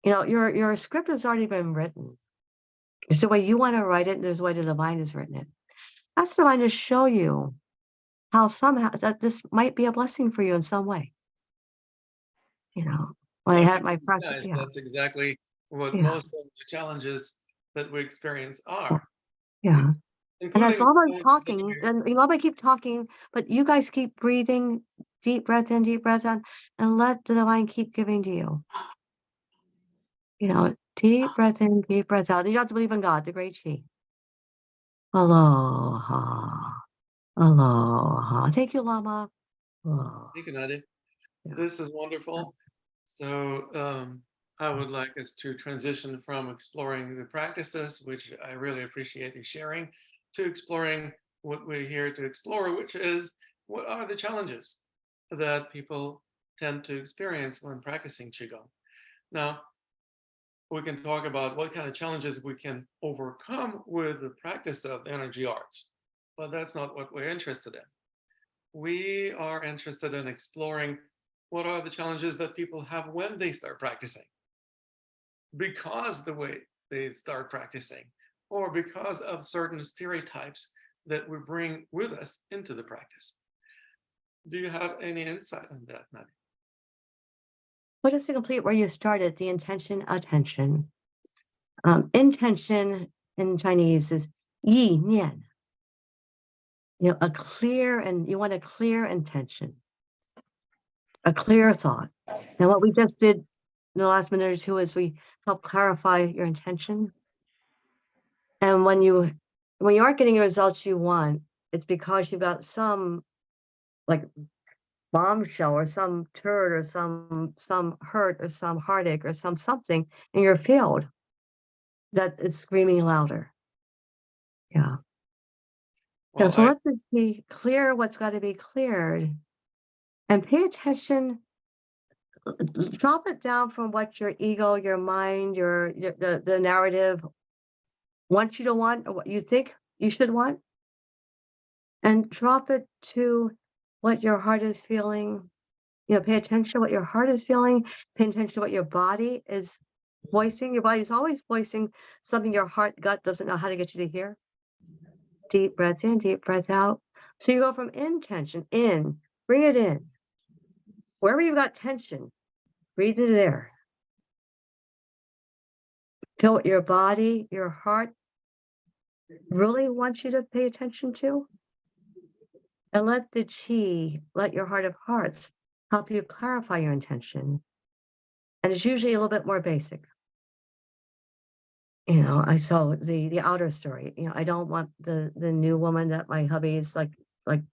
Your script has already been written. It's the way you want to write it, and there's the way the divine has written it. Ask the divine to show you how somehow that this might be a blessing for you in some way. When I had my practice, That's exactly what Yeah. most of the challenges that we experience are. yeah. And as Including Lama's talking, and Lama keep talking, but you guys keep breathing, deep breath in, deep breath out, and let the divine keep giving to you. Deep breath in, deep breath out. You don't have to believe in God, the great Chi. Aloha. Aloha. Thank you, Lama. Aloha. Thank you, Nadia. Yeah. This is wonderful. So I would like us to transition from exploring the practices, which I really appreciate you sharing, to exploring what we're here to explore, which is what are the challenges that people tend to experience when practicing Qigong. Now, we can talk about what kind of challenges we can overcome with the practice of energy arts, but that's not what we're interested in. We are interested in exploring what are the challenges that people have when they start practicing, because the way they start practicing, or because of certain stereotypes that we bring with us into the practice. Do you have any insight on that, Nadia? Well, just to complete where you started, the intention, attention. Intention in Chinese is yi nian. You want a clear intention, a clear thought. Now, what we just did in the last minute or two is we helped clarify your intention. And when you aren't getting the results you want, it's because you've got some like bombshell or some turd or some hurt or some heartache or something in your field that is screaming louder. Yeah. Well, So let's just be clear what's got to be cleared and pay attention. Drop it down from what your ego, your mind, the narrative wants you to want, or what you think you should want, and drop it to what your heart is feeling. Pay attention to what your heart is feeling. Pay attention to what your body is voicing. Your body is always voicing something your gut doesn't know how to get you to hear. Deep breath in, deep breath out. So you go from intention, in, bring it in. Wherever you've got tension, breathe it there. Feel what your body, your heart really wants you to pay attention to. And let the Qi, let your heart of hearts help you clarify your intention. And it's usually a little bit more basic. I saw the outer story. I don't want the new woman that my hubby is like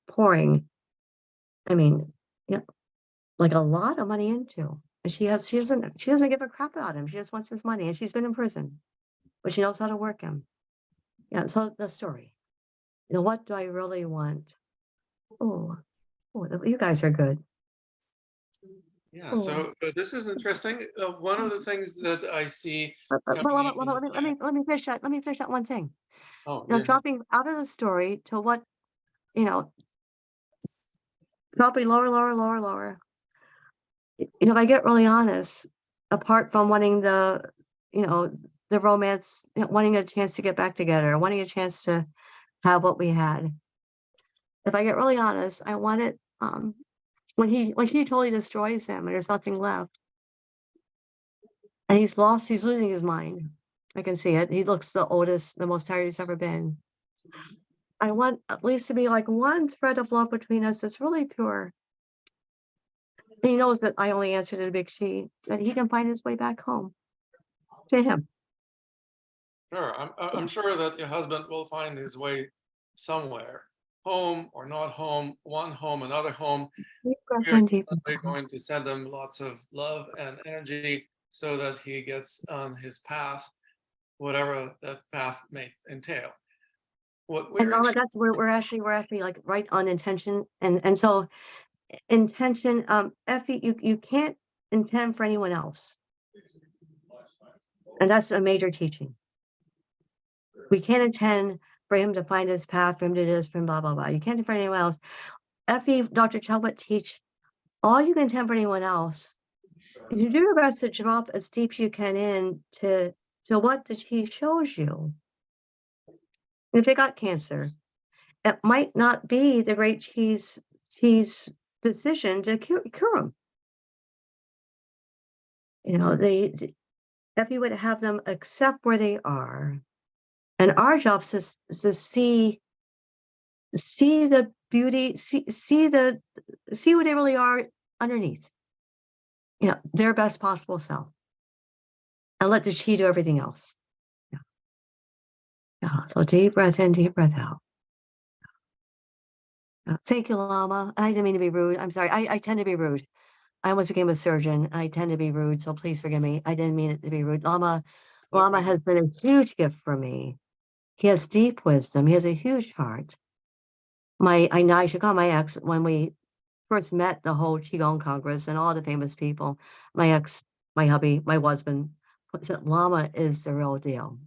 pouring. I mean, like a lot of money into. And she doesn't give a crap about him. She just wants his money, and she's been in prison, but she knows how to work him. Yeah. So the story. What do I really want? Oh, you guys are good. yeah. So this is interesting. One of the things that I see. Let me finish that. Let me finish that one thing. Oh, Dropping out of the story to what, dropping lower. If I get really honest, apart from wanting the romance, wanting a chance to get back together, wanting a chance to have what we had. If I get really honest, I want it, when she totally destroys him and there's nothing left. And he's losing his mind. I can see it. He looks the oldest, the most tired he's ever been. I want at least to be like one thread of love between us that's really pure. And he knows that I only answer to the big she, that he can find his way back home to him. Sure, I'm sure that your husband will find his way somewhere, home or not home, one home, another home. Deep breath We're in, deep breath definitely out. going to send him lots of love and energy so that he gets on his path, whatever that path may entail. What And we're Mama, that's where we're actually like right on intention. And so intention, Effie, you can't intend for anyone else. And that's a major teaching. We can't intend for him to find his path, for him to do this, for him, blah, blah, blah. You can't intend for anyone else. Effie, Dr. Chabot teach, all you can intend for anyone else. You do your best to drop as deep as you can in to what the chi shows you. If they got cancer, it might not be the great chi's decision to cure them. You know, Effie would have them accept where they are. And our job is to see the beauty, see who they really are underneath. Yeah, their best possible self. And let the chi do everything else. Yeah. Yeah. So deep breath in, deep breath out. Thank you, Lama. I didn't mean to be rude. I'm sorry. I tend to be rude. I almost became a surgeon. I tend to be rude, so please forgive me. I didn't mean it to be rude. Lama has been a huge gift for me. He has deep wisdom. He has a huge heart. I should call my ex, when we first met the whole Qigong Congress and all the famous people, my ex, my hubby, my husband, said Lama is the real deal.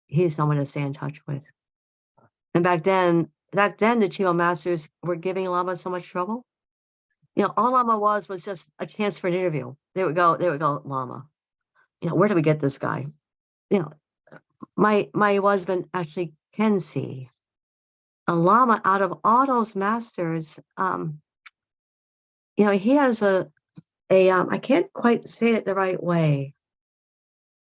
He's someone to stay in touch with. And back then the Qigong masters were giving Lama so much trouble. You know, all Lama was just a chance for an interview. They would go, Lama, you know, where do we get this guy? You know, my husband actually can see a Lama out of all those masters. You know, he has I can't quite say it the right way.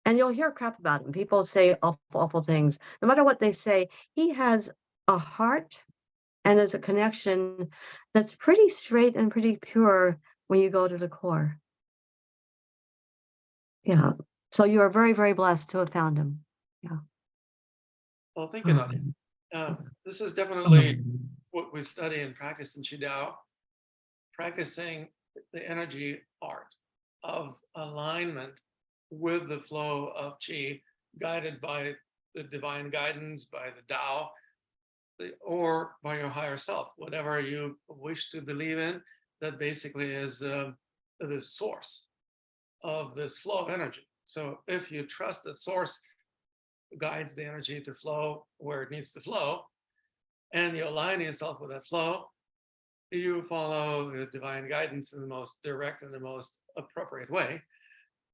And you'll hear crap about him. People say awful things. No matter what they say, he has a heart and is a connection that's pretty straight and pretty pure when you go to the core. Yeah. So you are very, very blessed to have found him. Yeah. Well, thank you, Nadia. This is definitely what we study and practice in Qidao, practicing the energy art of alignment with the flow of Qi, guided by the divine guidance, by the Tao, or by your higher self, whatever you wish to believe in, that basically is the source of this flow of energy. So if you trust that source guides the energy to flow where it needs to flow, and you align yourself with that flow, you follow the divine guidance in the most direct and the most appropriate way.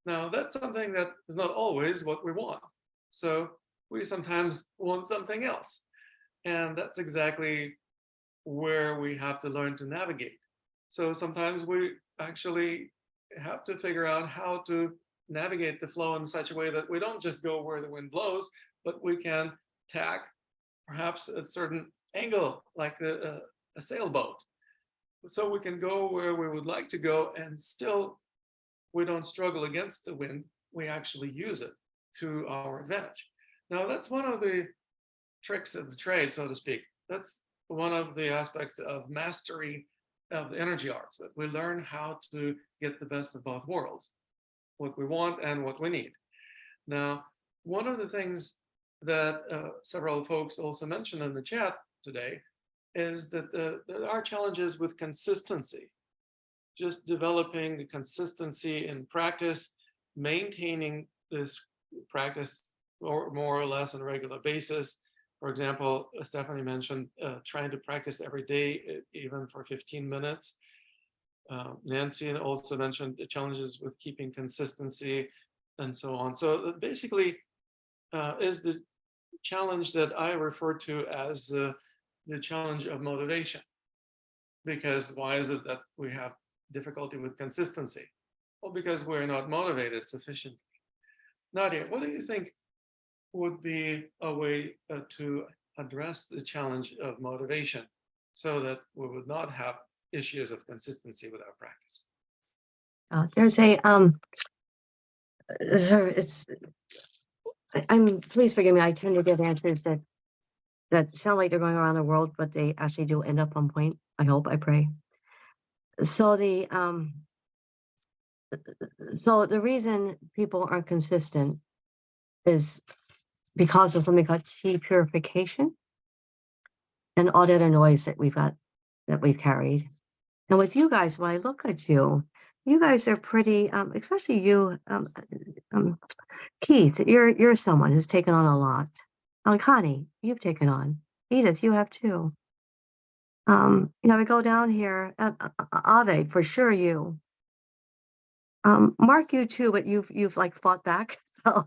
Now, that's something that is not always what we want. So we sometimes want something else. And that's exactly where we have to learn to navigate. So sometimes we actually have to figure out how to navigate the flow in such a way that we don't just go where the wind blows, but we can tack perhaps a certain angle, like a sailboat. So we can go where we would like to go, and still we don't struggle against the wind. We actually use it to our advantage. Now, that's one of the tricks of the trade, so to speak. That's one of the aspects of mastery of the energy arts, that we learn how to get the best of both worlds, what we want and what we need. Now, one of the things that several folks also mentioned in the chat today is that there are challenges with consistency, just developing the consistency in practice, maintaining this practice more or less on a regular basis. For example, Stephanie mentioned trying to practice every day, even for 15 minutes. Nancy also mentioned the challenges with keeping consistency and so on. So basically is the challenge that I refer to as the challenge of motivation. Because why is it that we have difficulty with consistency? Well, because we're not motivated sufficiently. Nadia, what do you think would be a way to address the challenge of motivation so that we would not have issues of consistency with our practice? There's a so it's I'm please forgive me. I tend to give answers that sound like they're going around the world, but they actually do end up on point. I hope, I pray. So the reason people aren't consistent is because of something called chi purification and all that other noise that we've carried. And with you guys, when I look at you, you guys are pretty, especially you, Keith, you're someone who's taken on a lot. Connie, you've taken on. Edith, you have too. We go down here, Ave, for sure you. Mark, you too, but you've like fought back. So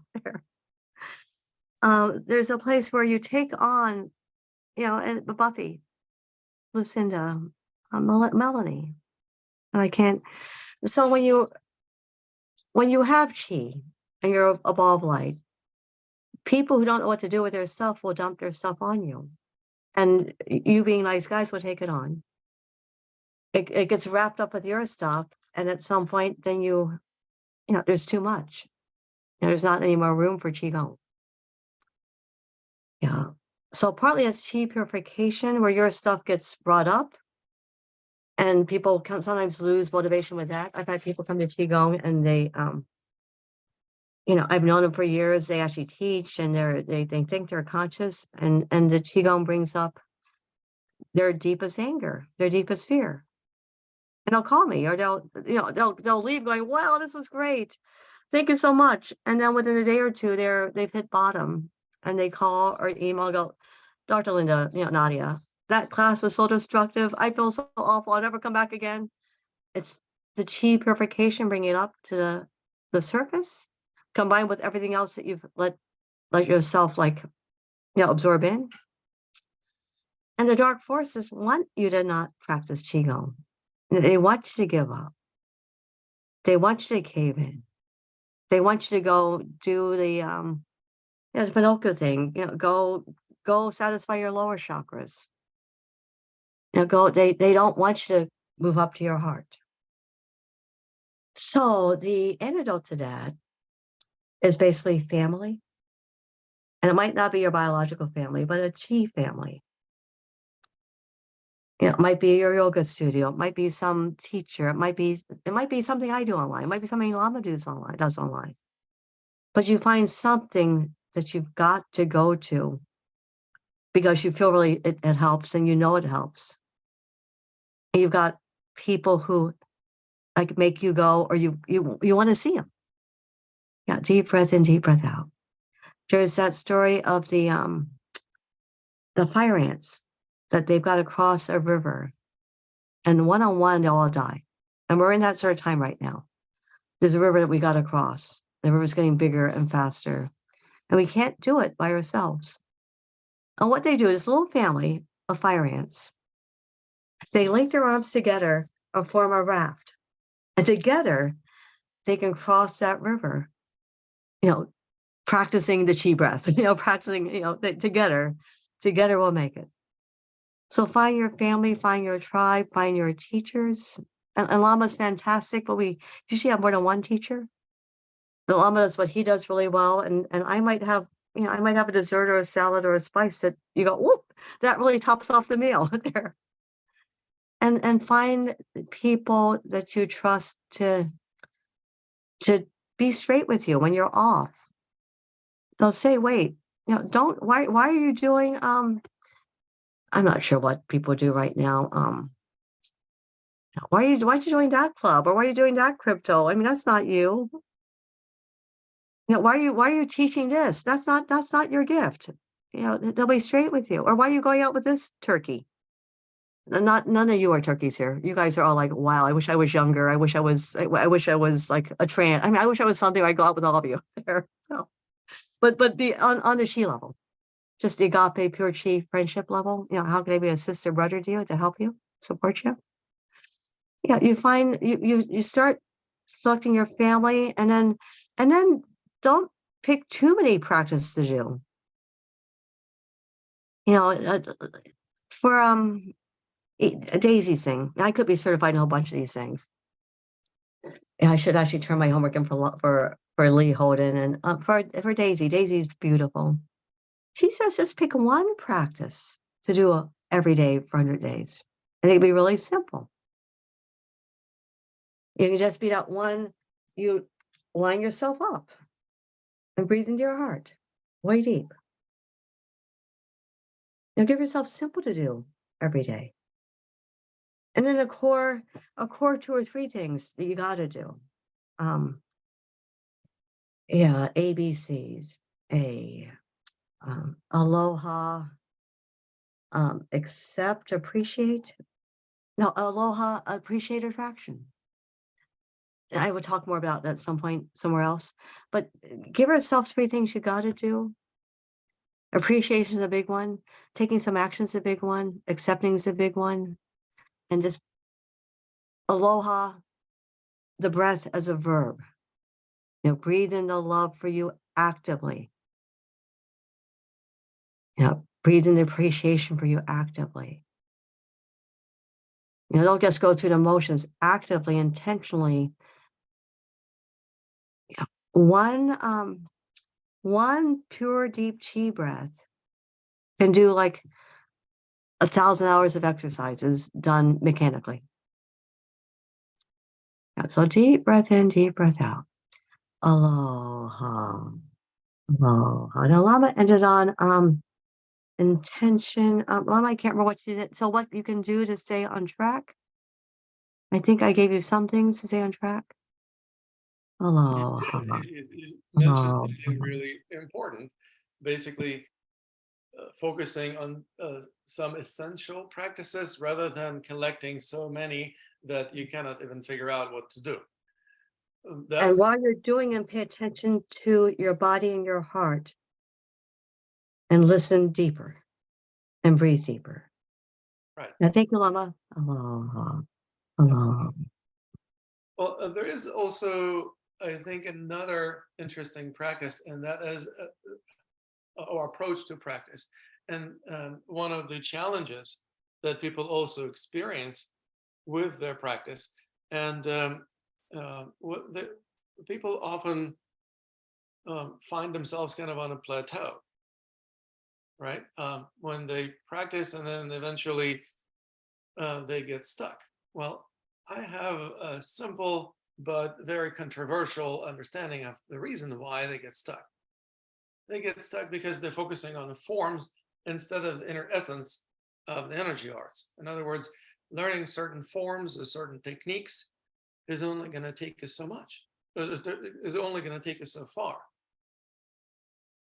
there's a place where you take on, and Buffy, Lucinda, Melanie, and I can't. So when you have chi and you're a ball of light, people who don't know what to do with their stuff will dump their stuff on you, and you being nice guys will take it on. It gets wrapped up with your stuff, and at some point, then there's too much. There's not any more room for Qigong. Yeah. So partly it's chi purification where your stuff gets brought up and people can sometimes lose motivation with that. I've had people come to Qigong and they, I've known them for years. They actually teach and they think they're conscious and the Qigong brings up their deepest anger, their deepest fear. And they'll call me or they'll leave going, wow, this was great. Thank you so much. And then within a day or two, they've hit bottom and they call or email, go, Dr. Linda, Nadia, that class was so destructive. I feel so awful. I'll never come back again. It's the chi purification, bringing it up to the surface, combined with everything else that you've let yourself absorb in. And the dark forces want you to not practice Qigong. They want you to give up. They want you to cave in. They want you to go do the Pinocchio thing. Go satisfy your lower chakras. They don't want you to move up to your heart. So the antidote to that is basically family. And it might not be your biological family, but a chi family. It might be your yoga studio. It might be some teacher. It might be something I do online. It might be something Lama does online. But you find something that you've got to go to because you feel really it helps and it helps. And you've got people who make you go or you want to see them. Yeah, deep breath in, deep breath out. There's that story of the fire ants that they've got to cross a river and one-on-one they'll all die. And we're in that sort of time right now. There's a river that we got to cross. The river's getting bigger and faster. And we can't do it by ourselves. And what they do is a little family of fire ants. They link their arms together and form a raft. And together, they can cross that river, practicing the chi breath, practicing, together we'll make it. So find your family, find your tribe, find your teachers. And Lama's fantastic, but we usually have more than one teacher. The Lama does what he does really well. And I might have, a dessert or a salad or a spice that you go, whoop, that really tops off the meal there. And find people that you trust to be straight with you when you're off. They'll say, wait, why are you doing, I'm not sure what people do right now. Why are you doing that club? Or why are you doing that crypto? I mean, that's not you. Why are you teaching this? That's not your gift. They'll be straight with you. Or why are you going out with this turkey? None of you are turkeys here. You guys are all like, wow, I wish I was younger. I wish I was like a trans. I mean, I wish I was something. I go out with all of you there. So, but be on the chi level. just the agape, pure chi friendship level. You know, how can I be a sister, brother to you to help you, support you? Yeah, you find you start selecting your family, and then don't pick too many practices to do. You know, for Daisy's thing, I could be certified in a whole bunch of these things. Yeah, I should actually turn my homework in for Lee Holden, and for Daisy. Daisy's beautiful. She says just pick one practice to do every day for 100 days, and it'd be really simple. You can just be that one. You line yourself up and breathe into your heart, way deep. Now give yourself simple to do every day. And then a core 2 or 3 things that you got to do. Yeah, ABCs, aloha, accept, appreciate. No, aloha, appreciate, attraction. I would talk more about that at some point somewhere else, but give yourself 3 things you got to do. Appreciation is a big one. Taking some action is a big one. Accepting is a big one. And just aloha, the breath as a verb. You know, breathe in the love for you actively. You know, breathe in the appreciation for you actively. You know, don't just go through the motions, actively, intentionally. Yeah. One pure deep chi breath can do like 1,000 hours of exercises done mechanically. Yeah, so deep breath in, deep breath out. Aloha. Aloha. Now Lama ended on intention. Lama, I can't remember what you did. So what you can do to stay on track? I think I gave you some things to stay on track. Aloha. You mentioned Aloha. something really important. Basically, focusing on some essential practices rather than collecting so many that you cannot even figure out what to do. And That's while you're doing them, pay attention to your body and your heart and listen deeper and breathe deeper. right. Now, thank you, Lama. Aloha. Aloha. Well, there is also, I think, another interesting practice, and that is our approach to practice. And one of the challenges that people also experience with their practice, and people often find themselves kind of on a plateau, right? When they practice and then eventually they get stuck. Well, I have a simple but very controversial understanding of the reason why they get stuck. They get stuck because they're focusing on the forms instead of the inner essence of the energy arts. In other words, learning certain forms or certain techniques is only going to take us so much, is only going to take us so far.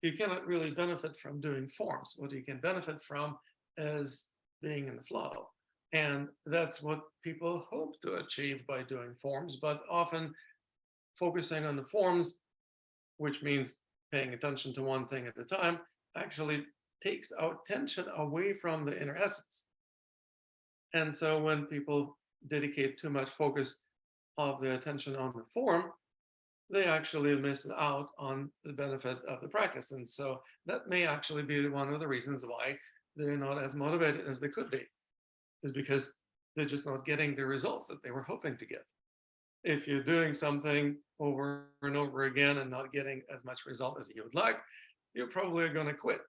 You cannot really benefit from doing forms. What you can benefit from is being in the flow. And that's what people hope to achieve by doing forms, but often focusing on the forms, which means paying attention to one thing at a time, actually takes our attention away from the inner essence. And so when people dedicate too much focus of their attention on the form, they actually miss out on the benefit of the practice. And so that may actually be one of the reasons why they're not as motivated as they could be, is because they're just not getting the results that they were hoping to get. If you're doing something over and over again and not getting as much result as you would like, you're probably going to quit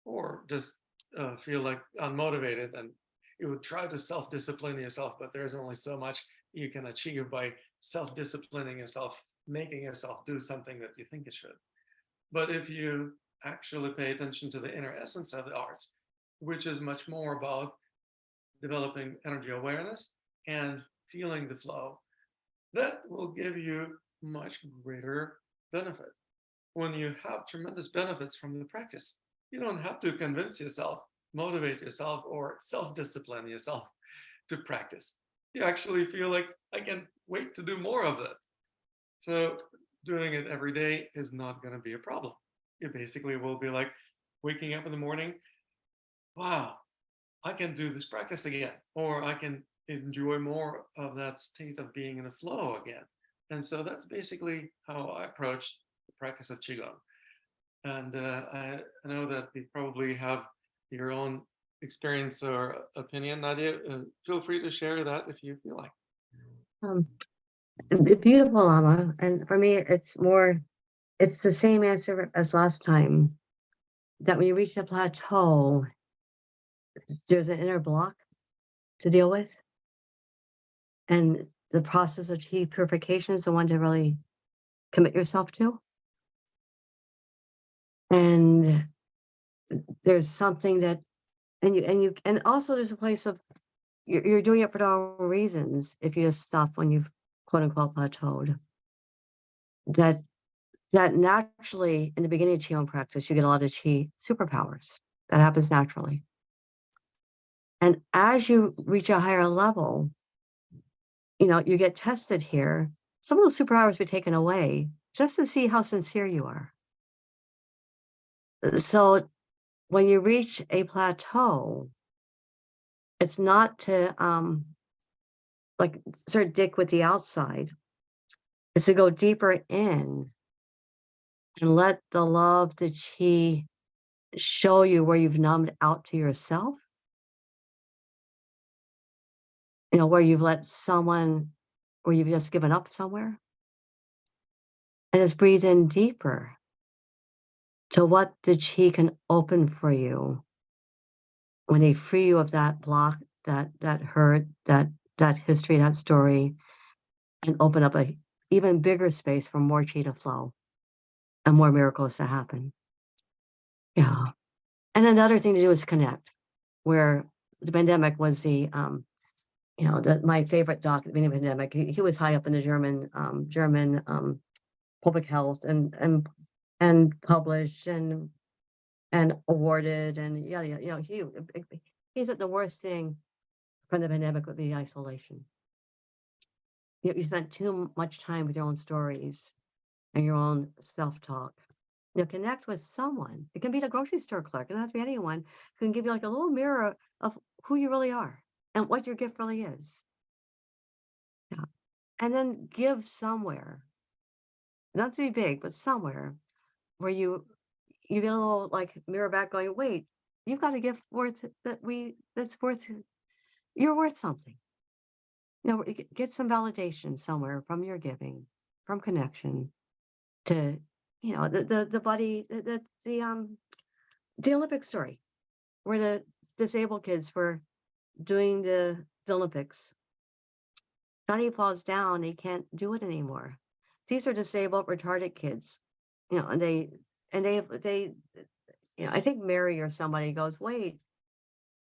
or just feel like unmotivated, and you would try to self-discipline yourself, but there's only so much you can achieve by self-disciplining yourself, making yourself do something that you think you should. But if you actually pay attention to the inner essence of the arts, which is much more about developing energy awareness and feeling the flow, that will give you much greater benefit. When you have tremendous benefits from the practice, you don't have to convince yourself, motivate yourself, or self-discipline yourself to practice. You actually feel like, I can wait to do more of it. So doing it every day is not going to be a problem. You basically will be like, waking up in the morning, wow, I can do this practice again, or I can enjoy more of that state of being in a flow again. And so that's basically how I approach the practice of Qigong. And I know that you probably have your own experience or opinion. Nadia, feel free to share that if you feel like. Beautiful, Lama. And for me, it's the same answer as last time, that when you reach a plateau, there's an inner block to deal with. And the process of chi purification is the one to really commit yourself to. And there's something that, and also there's a place of, you're doing it for the wrong reasons if you just stop when you've quote unquote plateaued. That naturally in the beginning of Qigong practice, you get a lot of chi superpowers. That happens naturally. And as you reach a higher level, you get tested here. Some of those superpowers be taken away just to see how sincere you are. So when you reach a plateau, it's not to like sort of dick with the outside. It's to go deeper in and let the love, the chi, show you where you've numbed out to yourself. Where you've let someone, where you've just given up somewhere. And just breathe in deeper to what the chi can open for you when they free you of that block, that hurt, that history, that story, and open up a even bigger space for more chi to flow and more miracles to happen. Yeah. And another thing to do is connect, where the pandemic was the my favorite doc at the beginning of the pandemic. He was high up in the German public health and published and awarded, and he said the worst thing from the pandemic would be isolation. You spent too much time with your own stories and your own self-talk. Connect with someone. It can be the grocery store clerk. It doesn't have to be anyone who can give you like a little mirror of who you really are and what your gift really is. Yeah. And then give somewhere, not to be big, but somewhere where you get a little like mirror back going, wait, you've got a gift you're worth something. Get some validation somewhere from your giving, from connection to, the buddy, the Olympic story, where the disabled kids were doing the Olympics. Johnny falls down, he can't do it anymore. These are disabled, retarded kids, and they, I think Mary or somebody goes, wait,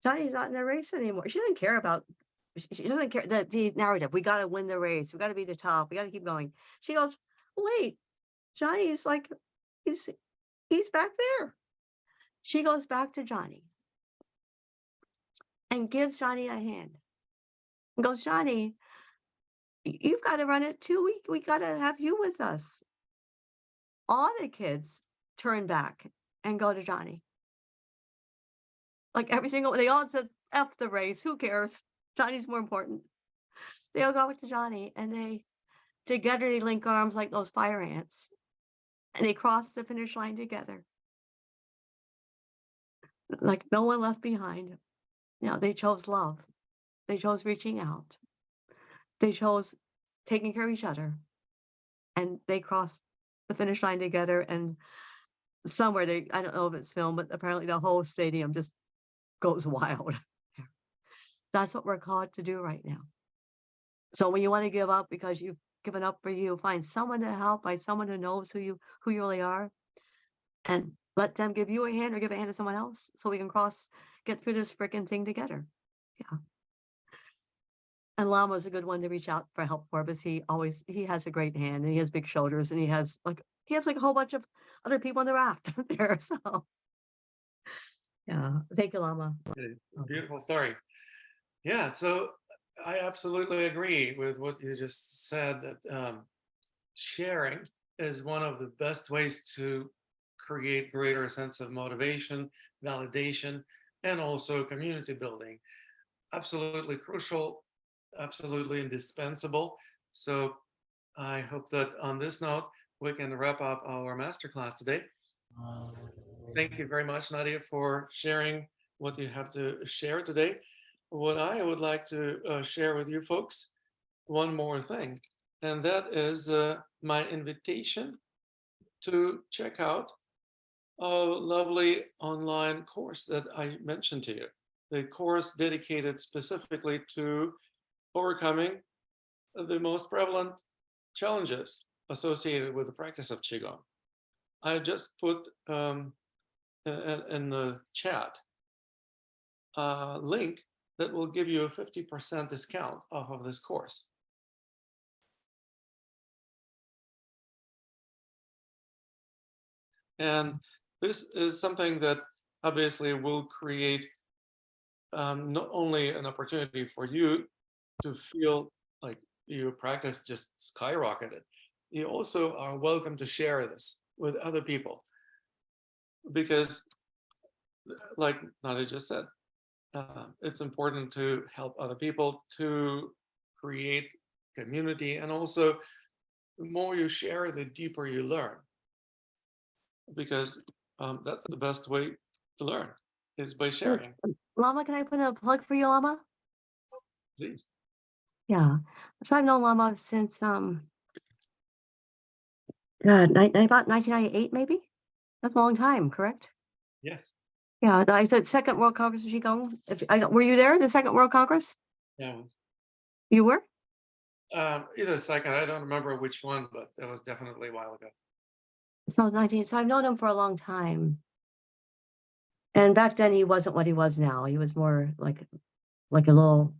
Johnny's not in the race anymore. She doesn't care about, she doesn't care the narrative. We got to win the race. We got to be the top. We got to keep going. She goes, wait, Johnny's like, he's back there. She goes back to Johnny and gives Johnny a hand and goes, Johnny, you've got to run it too. We got to have you with us. All the kids turn back and go to Johnny. Like they all said, F the race, who cares? Johnny's more important. They all go to Johnny and together they link arms like those fire ants and they cross the finish line together. Like no one left behind. They chose love. They chose reaching out. They chose taking care of each other. And they crossed the finish line together, and somewhere I don't know if it's filmed, but apparently the whole stadium just goes wild. That's what we're called to do right now. So when you want to give up because you've given up for you, find someone to help, by someone who knows who you really are, and let them give you a hand or give a hand to someone else so we can get through this freaking thing together. Yeah. And Lama's a good one to reach out for help for, because he has a great hand and he has big shoulders and he has like a whole bunch of other people on the raft there. So yeah, thank you, Lama. Beautiful story. Yeah, so I absolutely agree with what you just said, that sharing is one of the best ways to create greater sense of motivation, validation, and also community building. Absolutely crucial, absolutely indispensable. So I hope that on this note, we can wrap up our masterclass today. Thank you very much, Nadia, for sharing what you have to share today. What I would like to share with you folks, one more thing, and that is my invitation to check out a lovely online course that I mentioned to you. The course dedicated specifically to overcoming the most prevalent challenges associated with the practice of Qigong. I just put in the chat a link that will give you a 50% discount off of this course. And this is something that obviously will create not only an opportunity for you to feel like your practice just skyrocketed, you also are welcome to share this with other people. Because like Nadia just said, it's important to help other people, to create community, and also the more you share, the deeper you learn. Because that's the best way to learn, is by sharing. Lama, can I put a plug for you, Lama? Please. Yeah. So I've known Lama since about 1998, maybe. That's a long time, correct? Yes. Yeah, I said Second World Congress of Qigong. Were you there, the Second World Congress? Yeah. You were? Either second, I don't remember which one, but it was definitely a while ago. So 19. So I've known him for a long time. And back then he wasn't what he was now. He was more like a little,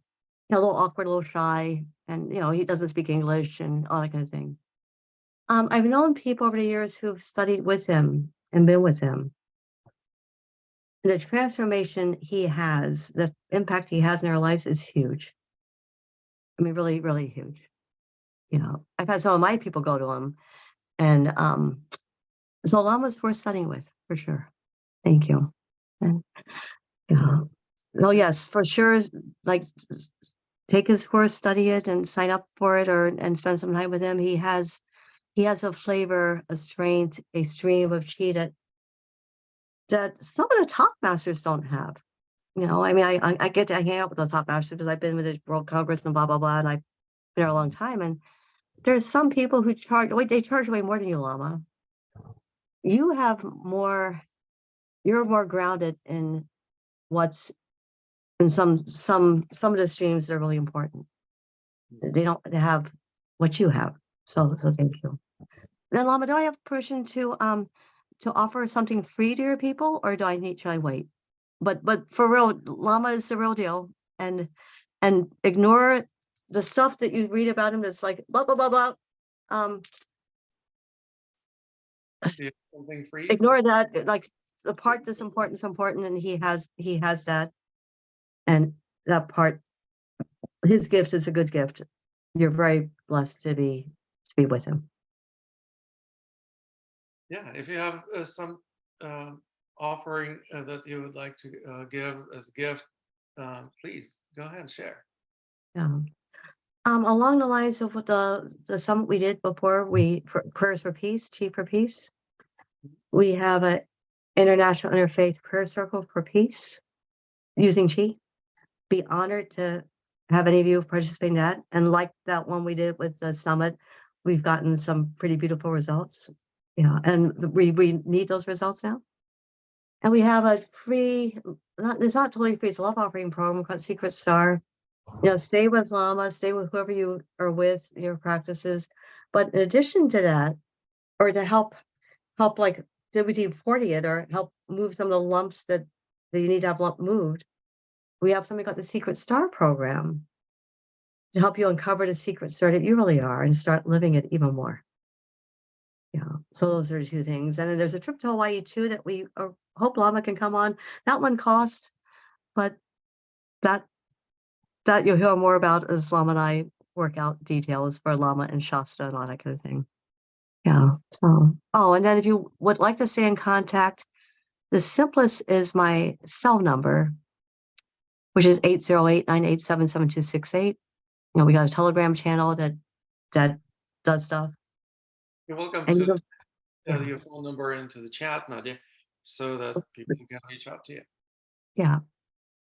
a little awkward, a little shy, and he doesn't speak English and all that kind of thing. I've known people over the years who've studied with him and been with him. The transformation he has, the impact he has in our lives is huge. I mean, really, really huge. I've had some of my people go to him, and so Lama's worth studying with, for sure. Thank you. And oh yes, for sure. Like, take his course, study it, and sign up for it, and spend some time with him. He has a flavor, a strength, a stream of chi that some of the top masters don't have. I mean, I get to hang out with the top masters because I've been with the World Congress and blah blah blah, and I've been there a long time. And there's some people who charge way more than you, Lama. You have more. You're more grounded in what's in some of the streams that are really important. They don't have what you have. So thank you. And then, Lama, do I have permission to offer something free to your people, or should I wait? But for real, Lama is the real deal, and ignore the stuff that you read about him that's like blah blah blah blah. Something free. Ignore that. Like, the part that's important is important, and he has that, and that part, his gift is a good gift. You're very blessed to be with him. Yeah, if you have some offering that you would like to give as a gift, please go ahead and share. Yeah. Along the lines of what the summit we did before, for prayers for peace, Chi for peace. We have an international interfaith prayer circle for peace using Chi. Be honored to have any of you participate in that. And like that one we did with the summit, we've gotten some pretty beautiful results. Yeah, and we need those results now. And we have a free, it's not totally free, it's a love offering program called Secret Star. Stay with Lama, stay with whoever you are with, your practices. But in addition to that, or to help like WD-40 it, or help move some of the lumps that you need to have moved, we have something called the Secret Star program to help you uncover the secret star that you really are and start living it even more. So those are two things. And then there's a trip to Hawaii too that we hope Lama can come on. That one cost, but that you'll hear more about as Lama and I work out details for Lama and Shasta and all that kind of thing. Yeah. So, oh, and then if you would like to stay in contact, the simplest is my cell number, which is 808-987-7268. You know, we got a Telegram channel that does stuff. You're welcome And you to don't- add yeah. your phone number into the chat, Nadia, so that people can reach out to you. Yeah.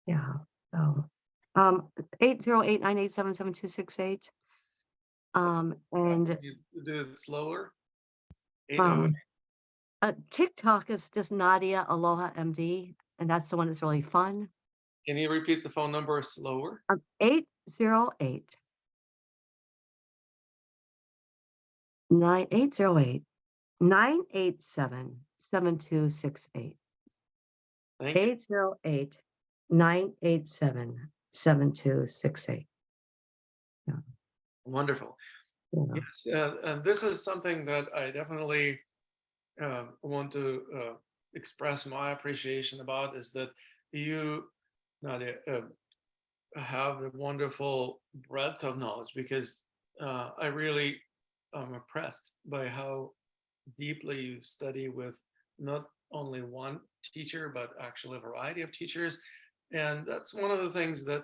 Yeah. So 808-987-7268. And You do it slower. 808. TikTok is just Nadia Aloha MD, and that's the one that's really fun. Can you repeat the phone number slower? 808 987 7268. Thank you. 808 987 7268. Wonderful. Yeah. Yes, and this is something that I definitely want to express my appreciation about, is that you, Nadia, have the wonderful breadth of knowledge, because I really am impressed by how deeply you study with not only one teacher, but actually a variety of teachers. And that's one of the things that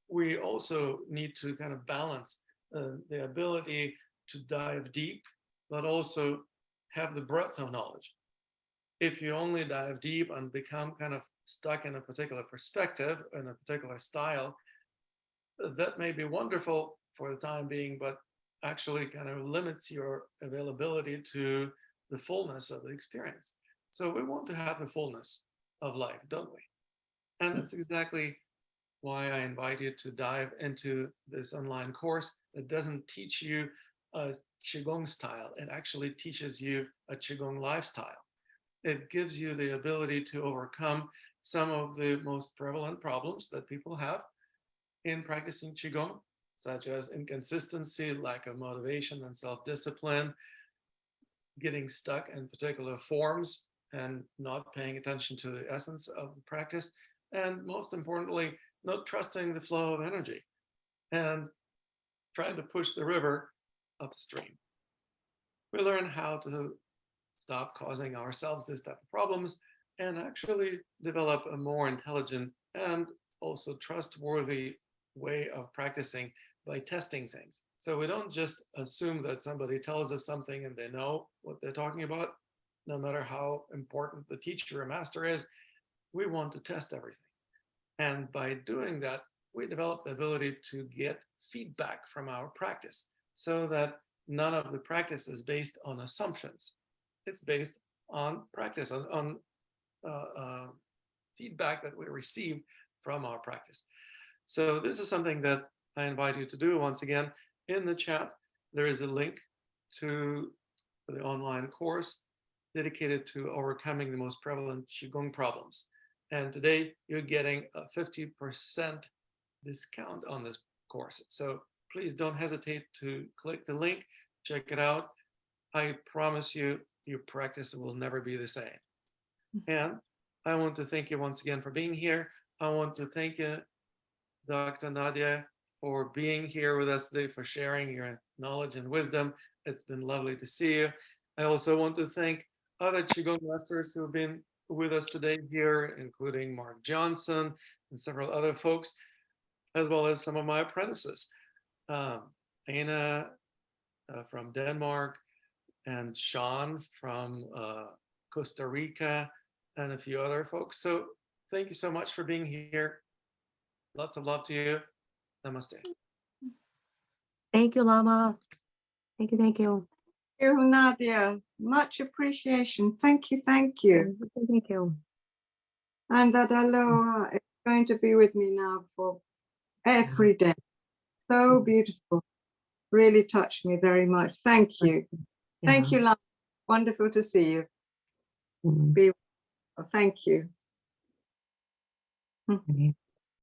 we also need to kind of balance, the ability to dive deep, but also have the breadth of knowledge. If you only dive deep and become kind of stuck in a particular perspective, in a particular style, that may be wonderful for the time being, but actually kind of limits your availability to the fullness of the experience. So we want to have the fullness of life, don't we? And that's exactly why I invite you to dive into this online course that doesn't teach you a Qigong style. It actually teaches you a Qigong lifestyle. It gives you the ability to overcome some of the most prevalent problems that people have in practicing Qigong, such as inconsistency, lack of motivation and self-discipline, getting stuck in particular forms and not paying attention to the essence of the practice, and most importantly, not trusting the flow of energy and trying to push the river upstream. We learn how to stop causing ourselves this type of problems and actually develop a more intelligent and also trustworthy way of practicing by testing things. So we don't just assume that somebody tells us something and they know what they're talking about, no matter how important the teacher or master is. We want to test everything. And by doing that, we develop the ability to get feedback from our practice, so that none of the practice is based on assumptions. It's based on practice, on feedback that we receive from our practice. So this is something that I invite you to do. Once again, in the chat, there is a link to the online course dedicated to overcoming the most prevalent Qigong problems. And today you're getting a 50% discount on this course. So please don't hesitate to click the link, check it out. I promise you, your practice will never be the same. And I want to thank you once again for being here. I want to thank you, Dr. Nadia, for being here with us today, for sharing your knowledge and wisdom. It's been lovely to see you. I also want to thank other Qigong masters who have been with us today here, including Mark Johnson and several other folks, as well as some of my apprentices, Anna from Denmark, and Sean from Costa Rica, and a few other folks. So thank you so much for being here. Lots of love to you. Namaste. Thank you, Lama. Thank you. Thank you, Nadia. Much appreciation. Thank you. Thank you. Thank you. And that aloha is going to be with me now for every day. So beautiful. Really touched me very much. Thank you. Thank you, Lama. Wonderful to see you. Mhm. Be well. Thank you. Okay.